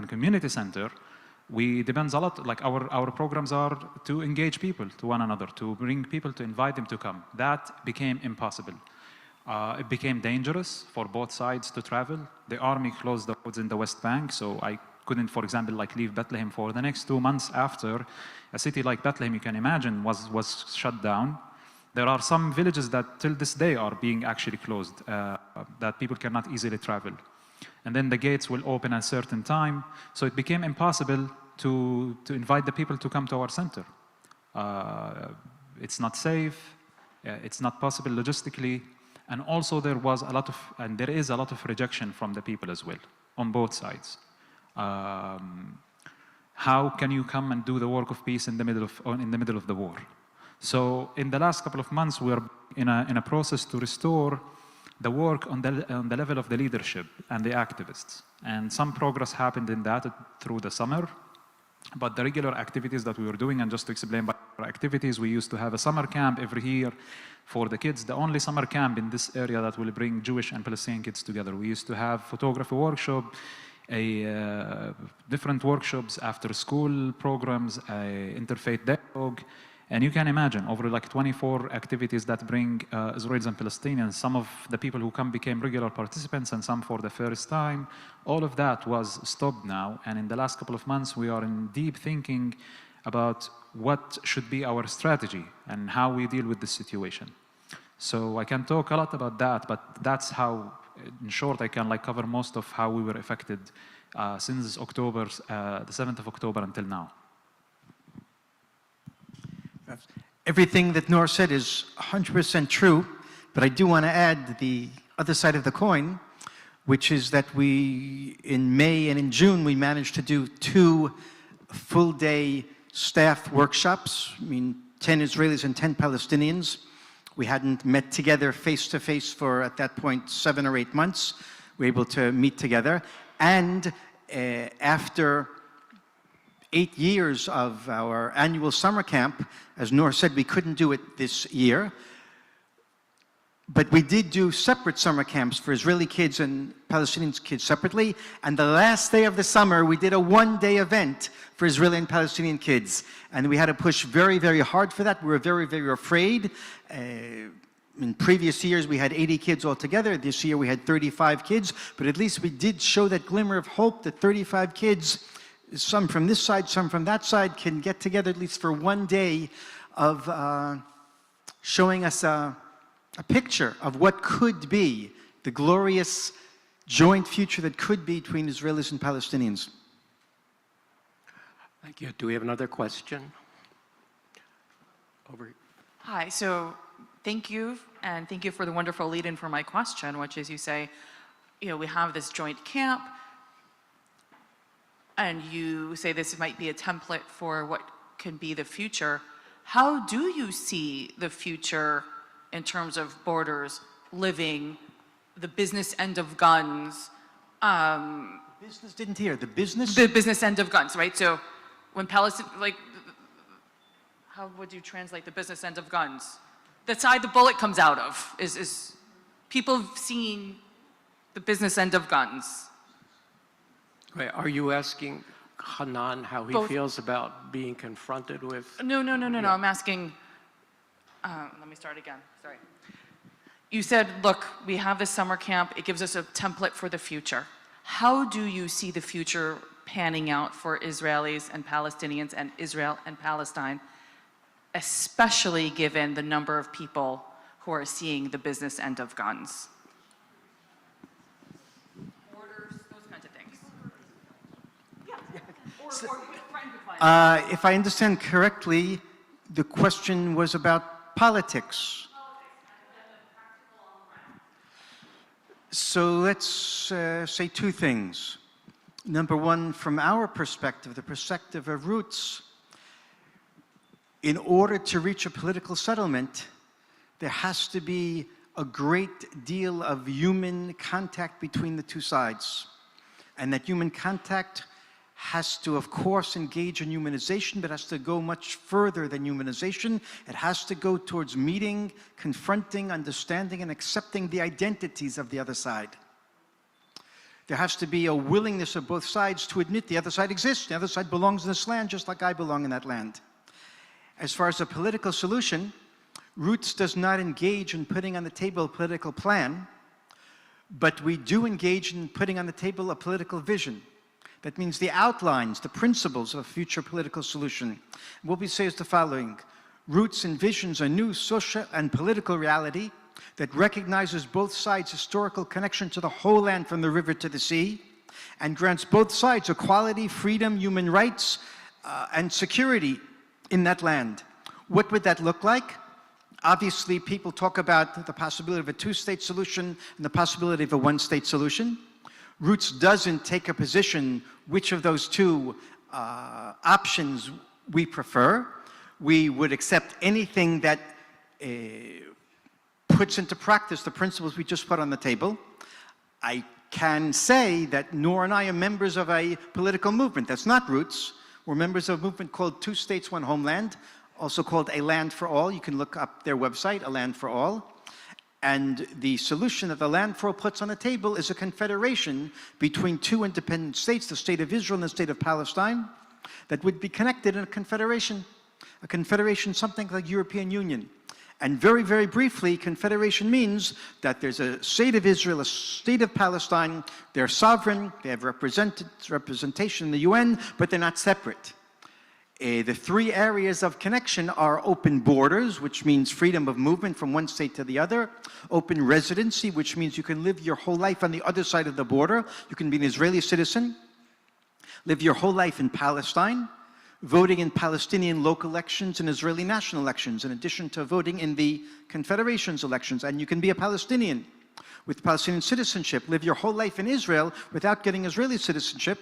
community center, we depends a lot, our programs are to engage people to one another, to bring people, to invite them to come. That became impossible. It became dangerous for both sides to travel. The army closed the roads in the West Bank, so I couldn't, for example, leave Bethlehem for the next 2 months after. A city like Bethlehem, you can imagine, was shut down. There are some villages that till this day are being actually closed, that people cannot easily travel. And then the gates will open at a certain time, so it became impossible to invite the people to come to our center. It's not safe, it's not possible logistically, and also there is a lot of rejection from the people as well, on both sides. how can you come and do the work of peace in the middle of the war? So in the last couple of months, we are in a process to restore the work on the level of the leadership and the activists. And some progress happened in that through the summer. But the regular activities that we were doing, and just to explain by our activities, we used to have a summer camp every year for the kids, the only summer camp in this area that will bring Jewish and Palestinian kids together. We used to have photography workshop, different workshops, after school programs, interfaith dialogue. And you can imagine, over like 24 activities that bring Israelis and Palestinians, some of the people who come became regular participants and some for the first time. All of that was stopped now. And in the last couple of months, we are in deep thinking about what should be our strategy and how we deal with this situation. So I can talk a lot about that, but that's how, in short, I can like cover most of how we were affected since October, the 7th of October until now. Everything that Noor said is 100% true, but I do want to add the other side of the coin, which is that we, in May and in June, we managed to do 2 full-day staff workshops. I mean, 10 Israelis and 10 Palestinians. We hadn't met together face-to-face for, at that point, 7 or 8 months. We were able to meet together. And after 8 years of our annual summer camp, as Noor said, we couldn't do it this year. But we did do separate summer camps for Israeli kids and Palestinian kids separately. And the last day of the summer, we did a 1-day event for Israeli and Palestinian kids. And we had to push very, very hard for that. We were very, very afraid. In previous years, we had 80 kids altogether. This year, we had 35 kids. But at least we did show that glimmer of hope that 35 kids, some from this side, some from that side, can get together at least for 1 day of showing us a picture of what could be the glorious joint future that could be between Israelis and Palestinians. Thank you. Do we have another question? Over here. Hi, so thank you, and thank you for the wonderful lead-in for my question, which is you say, we have this joint camp, and you say this might be a template for what can be the future. How do you see the future in terms of borders, living, the business end of guns? Business didn't hear. The business? The business end of guns, right? So when Palestine, how would you translate the business end of guns? The side the bullet comes out of is people seeing the business end of guns. Right. Are you asking Hanan how he feels about being confronted with? No. I'm asking, let me start again, sorry. You said, look, we have this summer camp. It gives us a template for the future. How do you see the future panning out for Israelis and Palestinians and Israel and Palestine, especially given the number of people who are seeing the business end of guns? Borders, those kinds of things. Yeah. If I understand correctly, the question was about politics. So let's say 2 things. Number one, from our perspective, the perspective of Roots, in order to reach a political settlement, there has to be a great deal of human contact between the 2 sides. And that human contact has to, of course, engage in humanization, but has to go much further than humanization. It has to go towards meeting, confronting, understanding, and accepting the identities of the other side. There has to be a willingness of both sides to admit the other side exists. The other side belongs in this land just like I belong in that land. As far as a political solution, Roots does not engage in putting on the table a political plan, but we do engage in putting on the table a political vision. That means the outlines, the principles of a future political solution. What we say is the following: Roots envisions a new social and political reality that recognizes both sides' historical connection to the whole land from the river to the sea, and grants both sides equality, freedom, human rights, and security in that land. What would that look like? Obviously, people talk about the possibility of a 2-state solution and the possibility of a 1-state solution. Roots doesn't take a position which of those 2 options we prefer. We would accept anything that puts into practice the principles we just put on the table. I can say that Noor and I are members of a political movement that's not Roots. We're members of a movement called Two States, One Homeland, also called A Land for All. You can look up their website, A Land for All. And the solution that the Land for All puts on the table is a confederation between two independent states, the state of Israel and the state of Palestine, that would be connected in a confederation, something like European Union. And very, very briefly, confederation means that there's a state of Israel, a state of Palestine, they're sovereign, they have representation in the UN, but they're not separate. The three areas of connection are open borders, which means freedom of movement from one state to the other, open residency, which means you can live your whole life on the other side of the border, you can be an Israeli citizen, live your whole life in Palestine, voting in Palestinian local elections and Israeli national elections, in addition to voting in the Confederation's elections. And you can be a Palestinian with Palestinian citizenship, live your whole life in Israel without getting Israeli citizenship.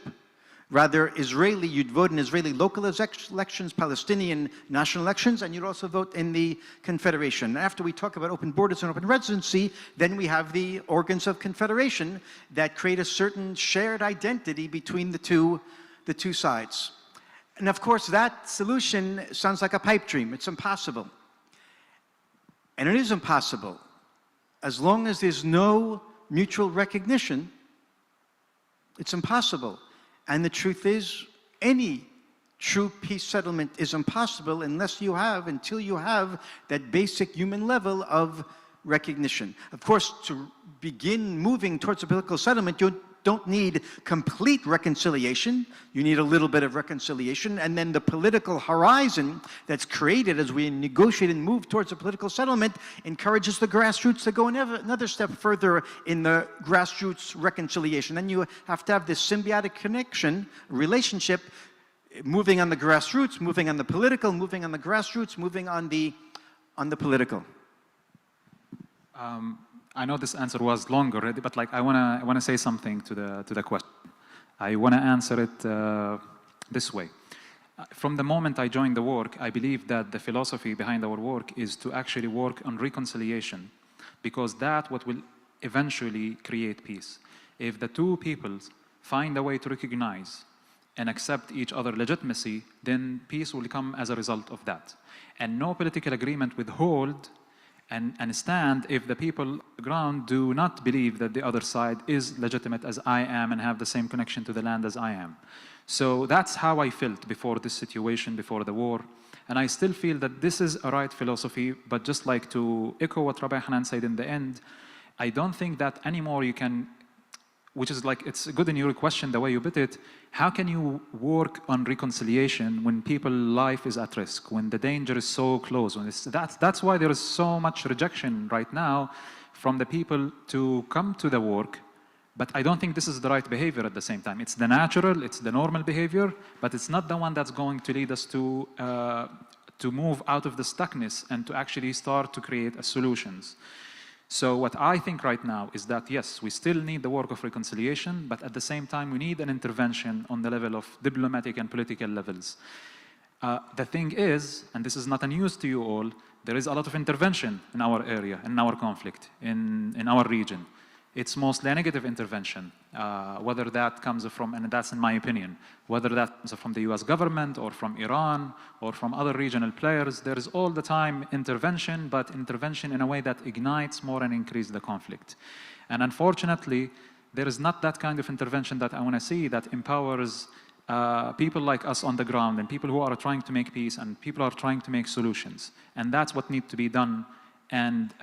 Rather, you'd vote in Israeli local elections, Palestinian national elections, and you'd also vote in the Confederation. After we talk about open borders and open residency, then we have the organs of confederation that create a certain shared identity between the two sides. And of course, that solution sounds like a pipe dream. It's impossible. And it is impossible. As long as there's no mutual recognition, it's impossible. And the truth is, any true peace settlement is impossible until you have that basic human level of recognition. Of course, to begin moving towards a political settlement, you don't need complete reconciliation. You need a little bit of reconciliation, and then the political horizon that's created as we negotiate and move towards a political settlement encourages the grassroots to go another step further in the grassroots reconciliation. Then you have to have this symbiotic connection, relationship, moving on the grassroots, moving on the political, moving on the grassroots, moving on the political. I know this answer was long already, but I wanna say something to the question. I wanna answer it this way. From the moment I joined the work, I believe that the philosophy behind our work is to actually work on reconciliation, because that's what will eventually create peace. If the two peoples find a way to recognize and accept each other's legitimacy, then peace will come as a result of that. And no political agreement will hold and stand if the people on the ground do not believe that the other side is legitimate as I am and have the same connection to the land as I am. So that's how I felt before this situation, before the war. And I still feel that this is a right philosophy, but just like to echo what Rabbi Hanan said in the end, I don't think that anymore you can, which is it's good in your question, the way you put it, how can you work on reconciliation when people's life is at risk, when the danger is so close? That's why there is so much rejection right now from the people to come to the work, but I don't think this is the right behavior at the same time. It's the natural, it's the normal behavior, but it's not the one that's going to lead us to move out of the stuckness and to actually start to create solutions. So what I think right now is that, yes, we still need the work of reconciliation, but at the same time, we need an intervention on the level of diplomatic and political levels. The thing is, and this is not a news to you all, there is a lot of intervention in our area, in our conflict, in our region. It's mostly a negative intervention, whether that comes from, and that's in my opinion, whether that comes from the US government or from Iran or from other regional players, there is all the time intervention, but intervention in a way that ignites more and increases the conflict. And unfortunately, there is not that kind of intervention that I want to see that empowers people like us on the ground and people who are trying to make peace and people are trying to make solutions. And that's what needs to be done. And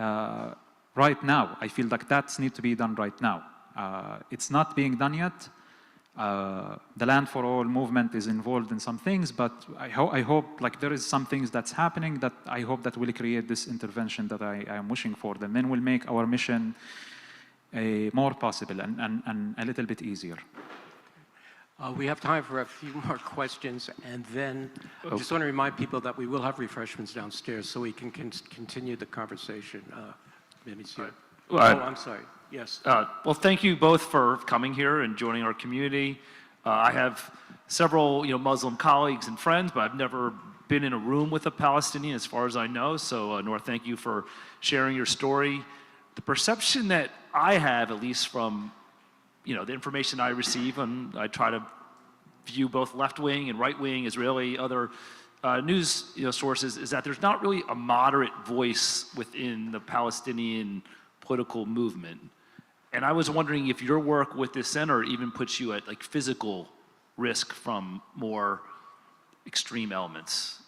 right now, I feel like that needs to be done right now. It's not being done yet. The Land for All movement is involved in some things, but I hope there is some things that's happening that I hope that will create this intervention that I am wishing for. And then will make our mission more possible and a little bit easier. We have time for a few more questions, and then I just want to remind people that we will have refreshments downstairs so we can continue the conversation. I'm sorry. Yes. Well, thank you both for coming here and joining our community. I have several, Muslim colleagues and friends, but I've never been in a room with a Palestinian as far as I know. So, Noor, thank you for sharing your story. The perception that I have, at least from, the information I receive, and I try to view both left-wing and right-wing Israeli, other news sources, is that there's not really a moderate voice within the Palestinian political movement. And I was wondering if your work with this center even puts you at like physical risk from more extreme elements.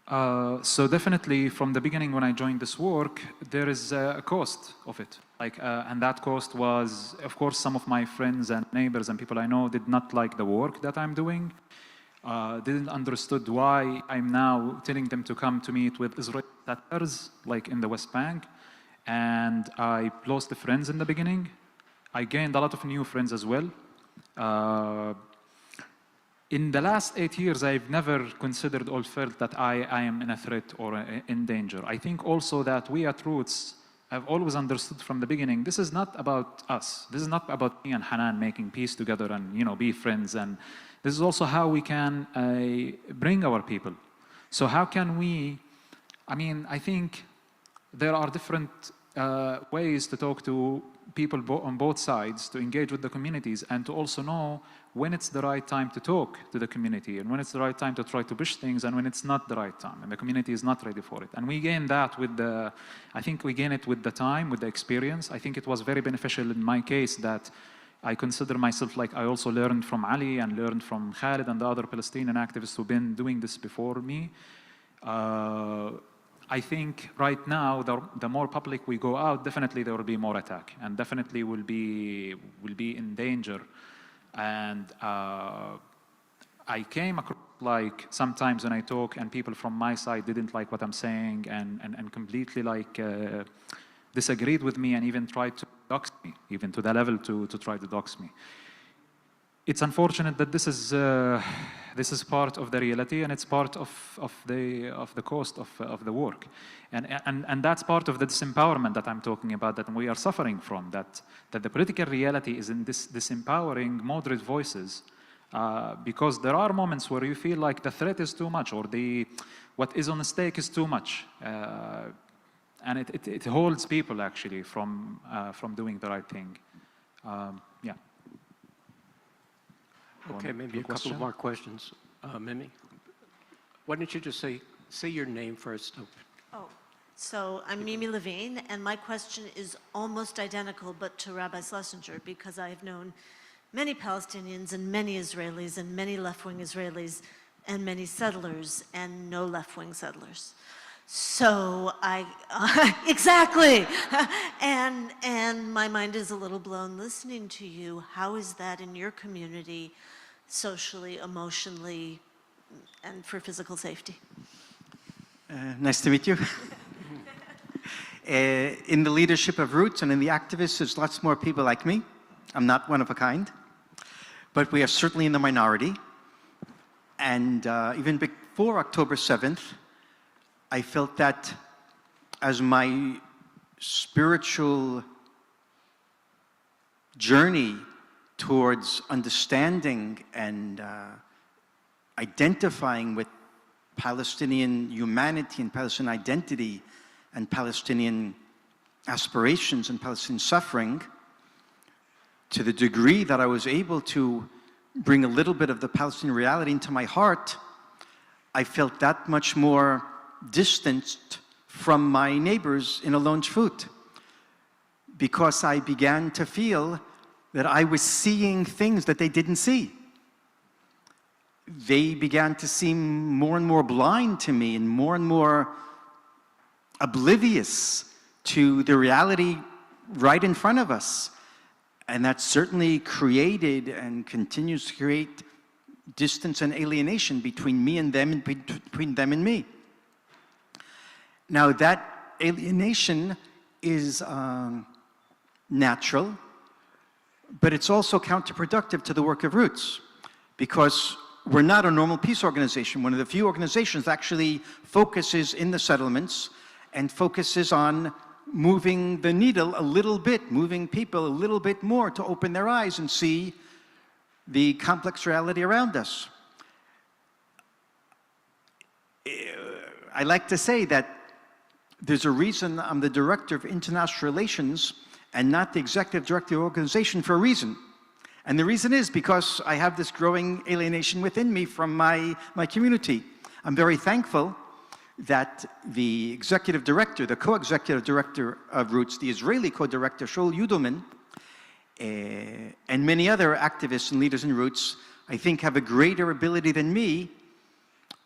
So definitely from the beginning when I joined this work, there is a cost of it. And that cost was, of course, some of my friends and neighbors and people I know did not like the work that I'm doing. Didn't understood why I'm now telling them to come to meet with Israeli settlers, like in the West Bank. And I lost the friends in the beginning. I gained a lot of new friends as well. In the last 8 years, I've never considered or felt that I am in a threat or in danger. I think also that we at Roots have always understood from the beginning, this is not about us. This is not about me and Hanan making peace together and be friends. And this is also how we can bring our people. So how can we, I think there are different ways to talk to people on both sides, to engage with the communities, and to also know when it's the right time to talk to the community, and when it's the right time to try to push things, and when it's not the right time, and the community is not ready for it. And we gain that I think we gain it with the time, with the experience. I think it was very beneficial in my case that I consider myself like I also learned from Ali and learned from Khalid and the other Palestinian activists who've been doing this before me. I think right now, the more public we go out, definitely there will be more attack, and definitely will be in danger. And I came across like sometimes when I talk and people from my side didn't like what I'm saying and completely disagreed with me and even tried to dox me, even to the level to try to dox me. It's unfortunate that this is part of the reality, and it's part of the cost of the work, and that's part of the disempowerment that I'm talking about, that we are suffering from. That the political reality is in this disempowering moderate voices, because there are moments where you feel like the threat is too much, or what is on stake is too much, and it holds people actually from doing the right thing. Yeah. Okay, maybe a couple more questions. Mimi, why don't you just say your name first? Oh, so I'm Mimi Levine, and my question is almost identical, but to Rabbi Schlesinger, because I have known many Palestinians and many Israelis and many left-wing Israelis and many settlers and no left-wing settlers. So exactly, and my mind is a little blown listening to you. How is that in your community, socially, emotionally, and for physical safety? Nice to meet you. In the leadership of Roots and in the activists, there's lots more people like me. I'm not one of a kind, but we are certainly in the minority. And even before October 7th, I felt that as my spiritual journey towards understanding and identifying with Palestinian humanity and Palestinian identity and Palestinian aspirations and Palestinian suffering, to the degree that I was able to bring a little bit of the Palestinian reality into my heart, I felt that much more distanced from my neighbors in Alon Shvut, because I began to feel that I was seeing things that they didn't see. They began to seem more and more blind to me and more oblivious to the reality right in front of us. And that certainly created and continues to create distance and alienation between me and them and between them and me. Now that alienation is natural, but it's also counterproductive to the work of Roots, because we're not a normal peace organization. One of the few organizations that actually focuses in the settlements and focuses on moving the needle a little bit, moving people a little bit more to open their eyes and see the complex reality around us. I like to say that there's a reason I'm the Director of International Relations and not the Executive Director of the organization, for a reason. And the reason is because I have this growing alienation within me from my community. I'm very thankful that the Executive Director, the Co-Executive Director of Roots, the Israeli Co-Director, Shaul Yudelman, and many other activists and leaders in Roots, I think have a greater ability than me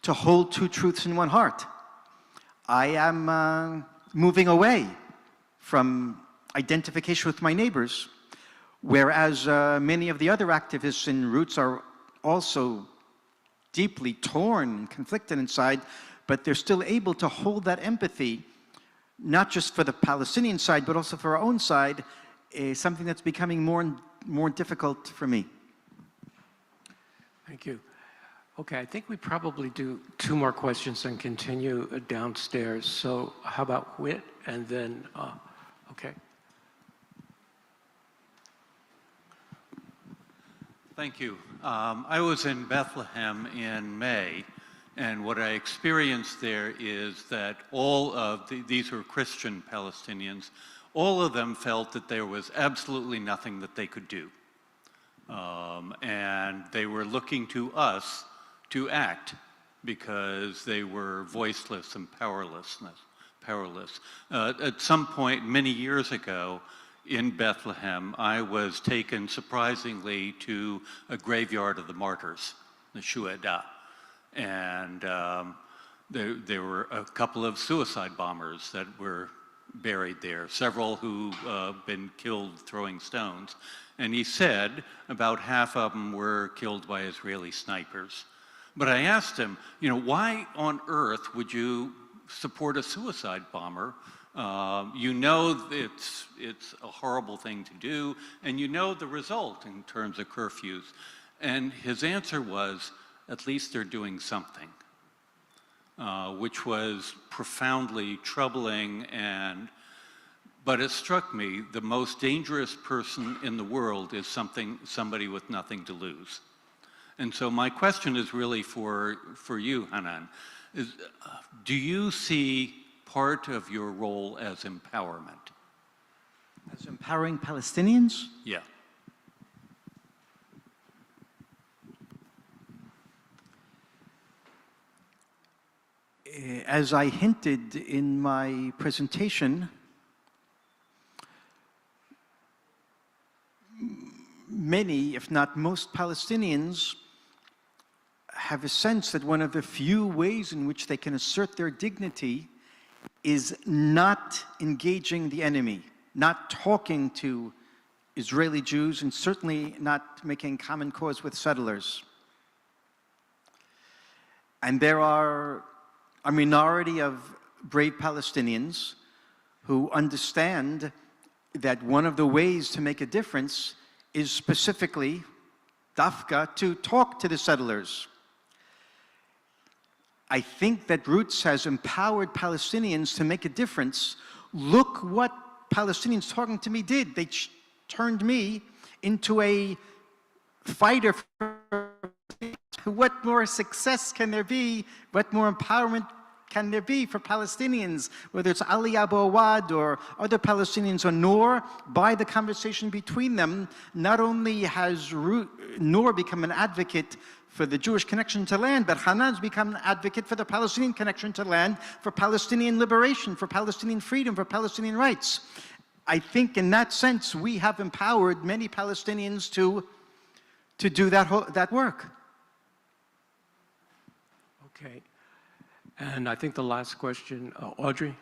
to hold two truths in one heart. I am moving away from identification with my neighbors, whereas many of the other activists in Roots are also deeply torn and conflicted inside, but they're still able to hold that empathy, not just for the Palestinian side, but also for our own side, something that's becoming more and more difficult for me. Thank you. Okay, I think we probably do 2 more questions and continue downstairs. So how about Whit and then, okay. Thank you. I was in Bethlehem in May, and what I experienced there is that all of these were Christian Palestinians, all of them felt that there was absolutely nothing that they could do. And they were looking to us to act because they were voiceless and powerless. At some point many years ago in Bethlehem, I was taken surprisingly to a graveyard of the martyrs, the Shuhada. And there were a couple of suicide bombers that were buried there, several who been killed throwing stones. And he said about half of them were killed by Israeli snipers. But I asked him, you know, why on earth would you support a suicide bomber? You know it's a horrible thing to do, and you know the result in terms of curfews. And his answer was, at least they're doing something, which was profoundly troubling. But it struck me, the most dangerous person in the world is somebody with nothing to lose. And so my question is really for you, Hanan, is do you see part of your role as empowerment? As empowering Palestinians? Yeah. As I hinted in my presentation, many, if not most Palestinians, have a sense that one of the few ways in which they can assert their dignity is not engaging the enemy, not talking to Israeli Jews, and certainly not making common cause with settlers. And there are a minority of brave Palestinians who understand that one of the ways to make a difference is specifically, dafka, to talk to the settlers. I think that Roots has empowered Palestinians to make a difference. Look what Palestinians talking to me did. They turned me into a fighter. What more success can there be? What more empowerment can there be for Palestinians, whether it's Ali Abu Awad or other Palestinians or Noor? By the conversation between them, not only has Noor become an advocate for the Jewish connection to land, but Hanan's become an advocate for the Palestinian connection to land, for Palestinian liberation, for Palestinian freedom, for Palestinian rights. I think in that sense, we have empowered many Palestinians to do that work. Okay. And I think the last question, Audrey?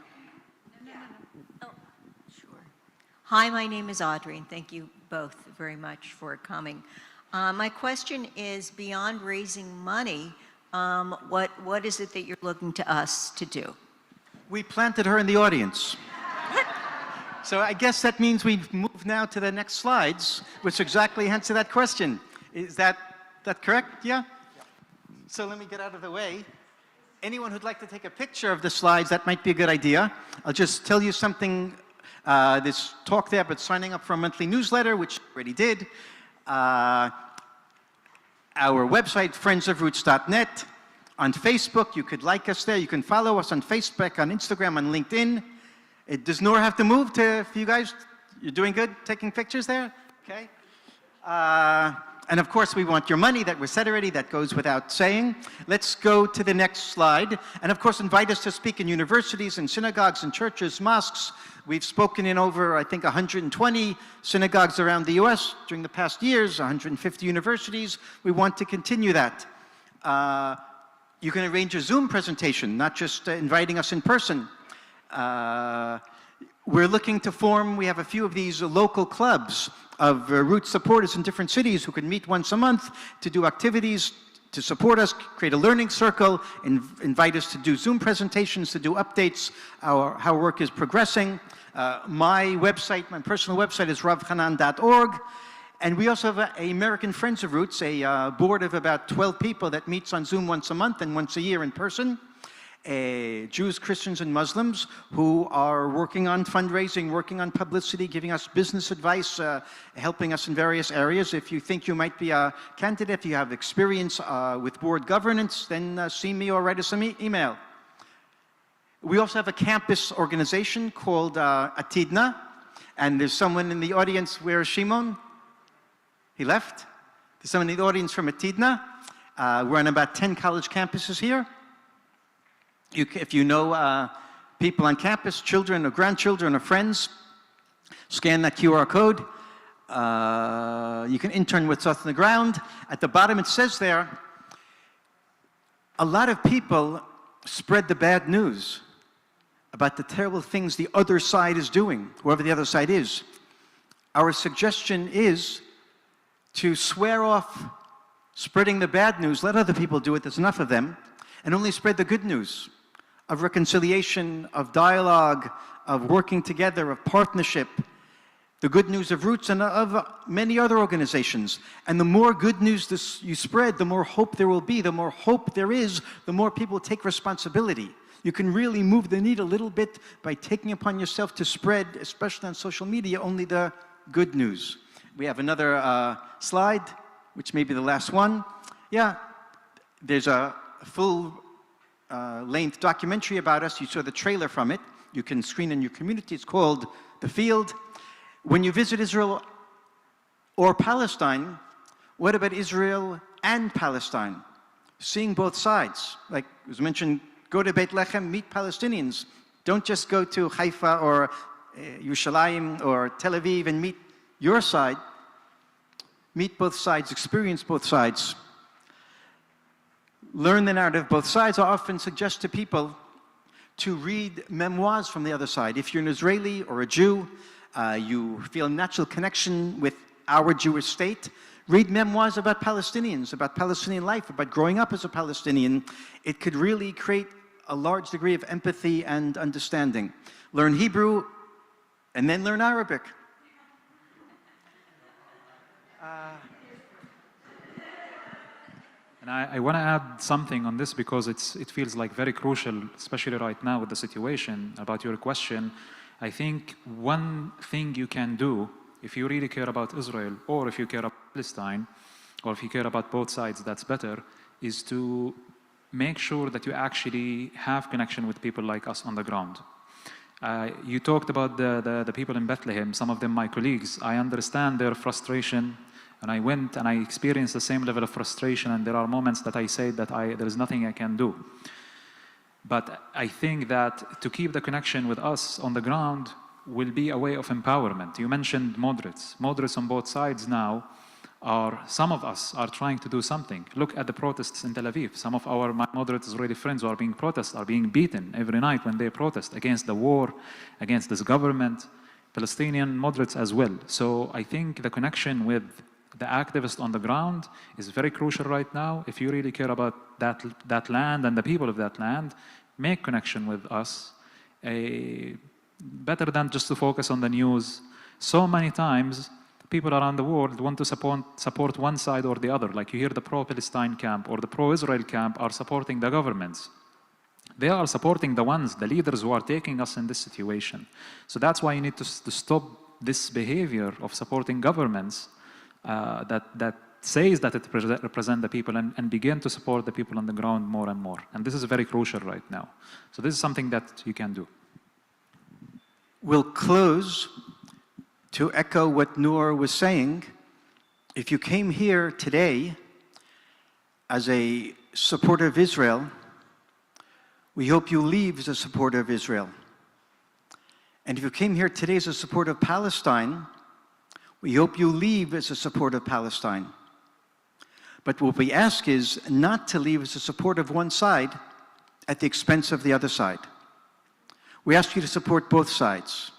No. Oh, sure. Hi, my name is Audrey, and thank you both very much for coming. My question is, beyond raising money, what is it that you're looking to us to do? We planted her in the audience. So I guess that means we move now to the next slides, which exactly answer that question. Is that correct? Yeah? So let me get out of the way. Anyone who'd like to take a picture of the slides, that might be a good idea. I'll just tell you something, this talk there, but signing up for a monthly newsletter, which I already did. our website, friendsofroots.net. On Facebook, you could like us there. You can follow us on Facebook, on Instagram, on LinkedIn. Does Noor have to move for you guys? You're doing good taking pictures there? Okay. And of course, we want your money. That was said already. That goes without saying. Let's go to the next slide. And of course, invite us to speak in universities and synagogues and churches, mosques. We've spoken in over, I think, 120 synagogues around the US during the past years, 150 universities. We want to continue that. You can arrange a Zoom presentation, not just inviting us in person. We're looking to form, we have a few of these local clubs of Roots supporters in different cities who can meet once a month to do activities, to support us, create a learning circle, invite us to do Zoom presentations, to do updates, how work is progressing. My website, my personal website is ravchanan.org. And we also have a American Friends of Roots, a board of about 12 people that meets on Zoom once a month and once a year in person. Jews, Christians, and Muslims who are working on fundraising, working on publicity, giving us business advice, helping us in various areas. If you think you might be a candidate, if you have experience with board governance, then see me or write us an email. We also have a campus organization called Atidna, and there's someone in the audience. Where is Shimon? He left. There's someone in the audience from Atidna. We're on about 10 college campuses here. If you know people on campus, children or grandchildren or friends, scan that QR code. You can intern with us on the ground. At the bottom it says there, a lot of people spread the bad news about the terrible things the other side is doing, whoever the other side is. Our suggestion is to swear off spreading the bad news, let other people do it, there's enough of them, and only spread the good news of reconciliation, of dialogue, of working together, of partnership, the good news of Roots and of many other organizations. And the more good news you spread, the more hope there will be. The more hope there is, the more people take responsibility. You can really move the needle a little bit by taking upon yourself to spread, especially on social media, only the good news. We have another slide, which may be the last one. Yeah, there's a full length documentary about us. You saw the trailer from it. You can screen in your community. It's called The Field. When you visit Israel or Palestine, what about Israel and Palestine? Seeing both sides. Like it was mentioned, go to Beit Lechem, meet Palestinians. Don't just go to Haifa or Yerushalayim or Tel Aviv and meet your side. Meet both sides, experience both sides. Learn the narrative of both sides. I often suggest to people to read memoirs from the other side. If you're an Israeli or a Jew, you feel a natural connection with our Jewish state, read memoirs about Palestinians, about Palestinian life, about growing up as a Palestinian. It could really create a large degree of empathy and understanding. Learn Hebrew and then learn Arabic. And I want to add something on this because it feels like very crucial, especially right now with the situation about your question. I think one thing you can do, if you really care about Israel, or if you care about Palestine, or if you care about both sides, that's better, is to make sure that you actually have connection with people like us on the ground. You talked about the people in Bethlehem, some of them my colleagues. I understand their frustration. And I went and I experienced the same level of frustration, and there are moments that I say that there is nothing I can do. But I think that to keep the connection with us on the ground will be a way of empowerment. You mentioned moderates. Moderates on both sides now some of us are trying to do something. Look at the protests in Tel Aviv. Some of our moderate Israeli friends who are being protested are being beaten every night when they protest against the war, against this government, Palestinian moderates as well. So I think the connection with the activist on the ground is very crucial right now. If you really care about that land and the people of that land, make connection with us. Better than just to focus on the news. So many times, people around the world want to support one side or the other. Like you hear the pro-Palestine camp or the pro-Israel camp are supporting the governments. They are supporting the leaders who are taking us in this situation. So that's why you need to stop this behavior of supporting governments that says that it represents the people and begin to support the people on the ground more and more. And this is very crucial right now. So this is something that you can do. We'll close to echo what Noor was saying. If you came here today as a supporter of Israel, we hope you leave as a supporter of Israel. And if you came here today as a supporter of Palestine, we hope you leave as a supporter of Palestine. But what we ask is not to leave as a supporter of one side at the expense of the other side. We ask you to support both sides.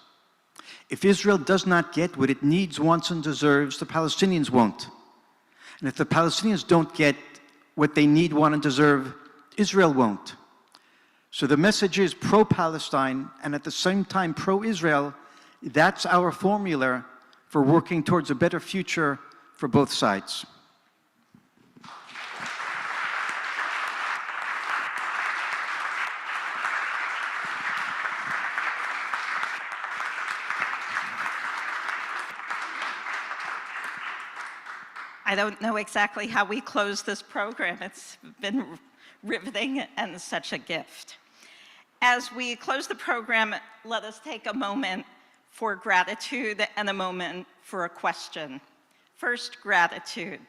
If Israel does not get what it needs, wants, and deserves, the Palestinians won't. And if the Palestinians don't get what they need, want, and deserve, Israel won't. So the message is pro-Palestine and at the same time pro-Israel. That's our formula for working towards a better future for both sides. I don't know exactly how we close this program. It's been riveting and such a gift. As we close the program, let us take a moment for gratitude and a moment for a question. First, gratitude.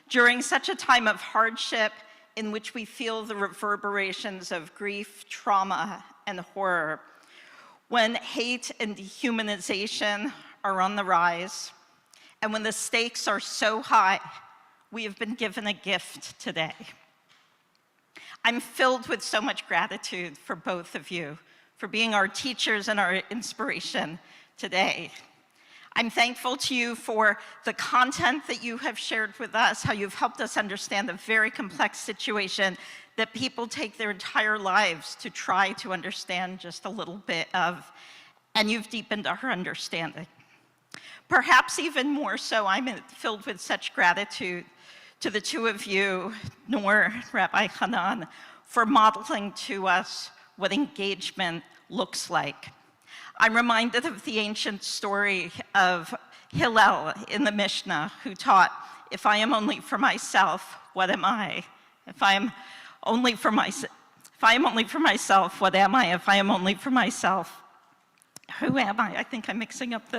During such a time of hardship in which we feel the reverberations of grief, trauma, and horror, when hate and dehumanization are on the rise, and when the stakes are so high, we have been given a gift today. I'm filled with so much gratitude for both of you, for being our teachers and our inspiration today. I'm thankful to you for the content that you have shared with us, how you've helped us understand a very complex situation that people take their entire lives to try to understand just a little bit of, and you've deepened our understanding. Perhaps even more so, I'm filled with such gratitude to the two of you, Noor, Rabbi Hanan, for modeling to us what engagement looks like. I'm reminded of the ancient story of Hillel in the Mishnah, who taught, if I am only for myself, what am I? If I am only for myself, what am I? If I am only for myself, who am I? I think I'm mixing up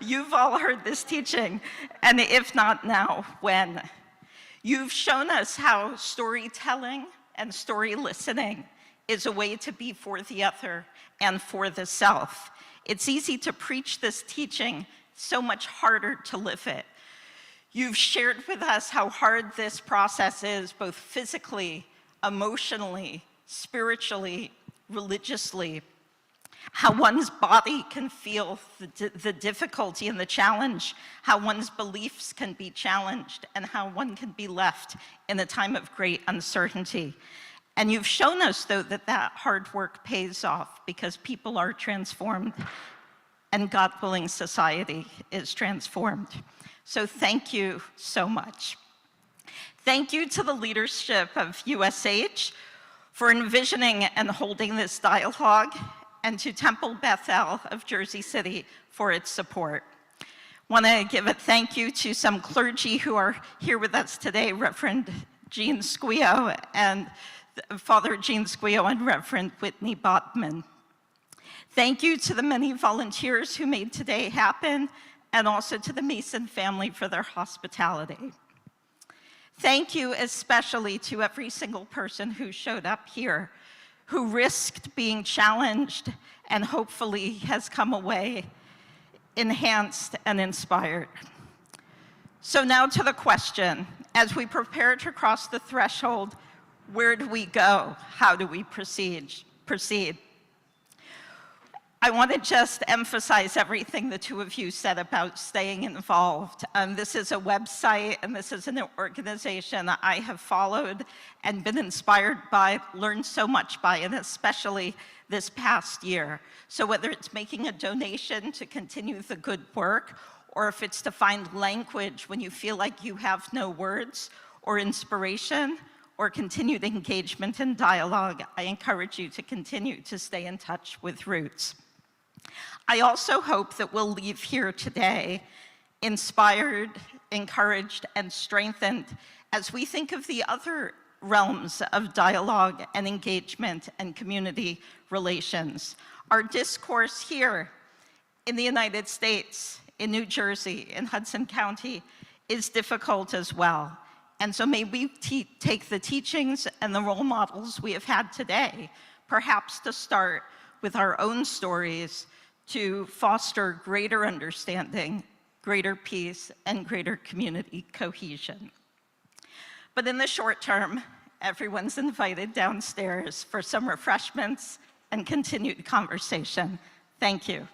you've all heard this teaching, and if not now, when? You've shown us how storytelling and story listening is a way to be for the other and for the self. It's easy to preach this teaching, so much harder to live it. You've shared with us how hard this process is, both physically, emotionally, spiritually, religiously, how one's body can feel the difficulty and the challenge, how one's beliefs can be challenged, and how one can be left in a time of great uncertainty. And you've shown us, though, that that hard work pays off because people are transformed and, God willing, society is transformed. So thank you so much. Thank you to the leadership of USH for envisioning and holding this dialogue, and to Temple Bethel of Jersey City for its support. I want to give a thank you to some clergy who are here with us today, Reverend Jean Squio and Father Jean Squio and Reverend Whitney Botman. Thank you to the many volunteers who made today happen, and also to the Mason family for their hospitality. Thank you especially to every single person who showed up here, who risked being challenged and hopefully has come away enhanced and inspired. So now to the question, as we prepare to cross the threshold, where do we go? How do we proceed? I want to just emphasize everything the two of you said about staying involved. This is a website and this is an organization I have followed and been inspired by, learned so much by, and especially this past year. So whether it's making a donation to continue the good work, or if it's to find language when you feel like you have no words, or inspiration, or continued engagement and dialogue, I encourage you to continue to stay in touch with Roots. I also hope that we'll leave here today inspired, encouraged, and strengthened as we think of the other realms of dialogue and engagement and community relations. Our discourse here in the United States, in New Jersey, in Hudson County, is difficult as well. And so may we take the teachings and the role models we have had today, perhaps to start with our own stories, to foster greater understanding, greater peace, and greater community cohesion. But in the short term, everyone's invited downstairs for some refreshments and continued conversation. Thank you.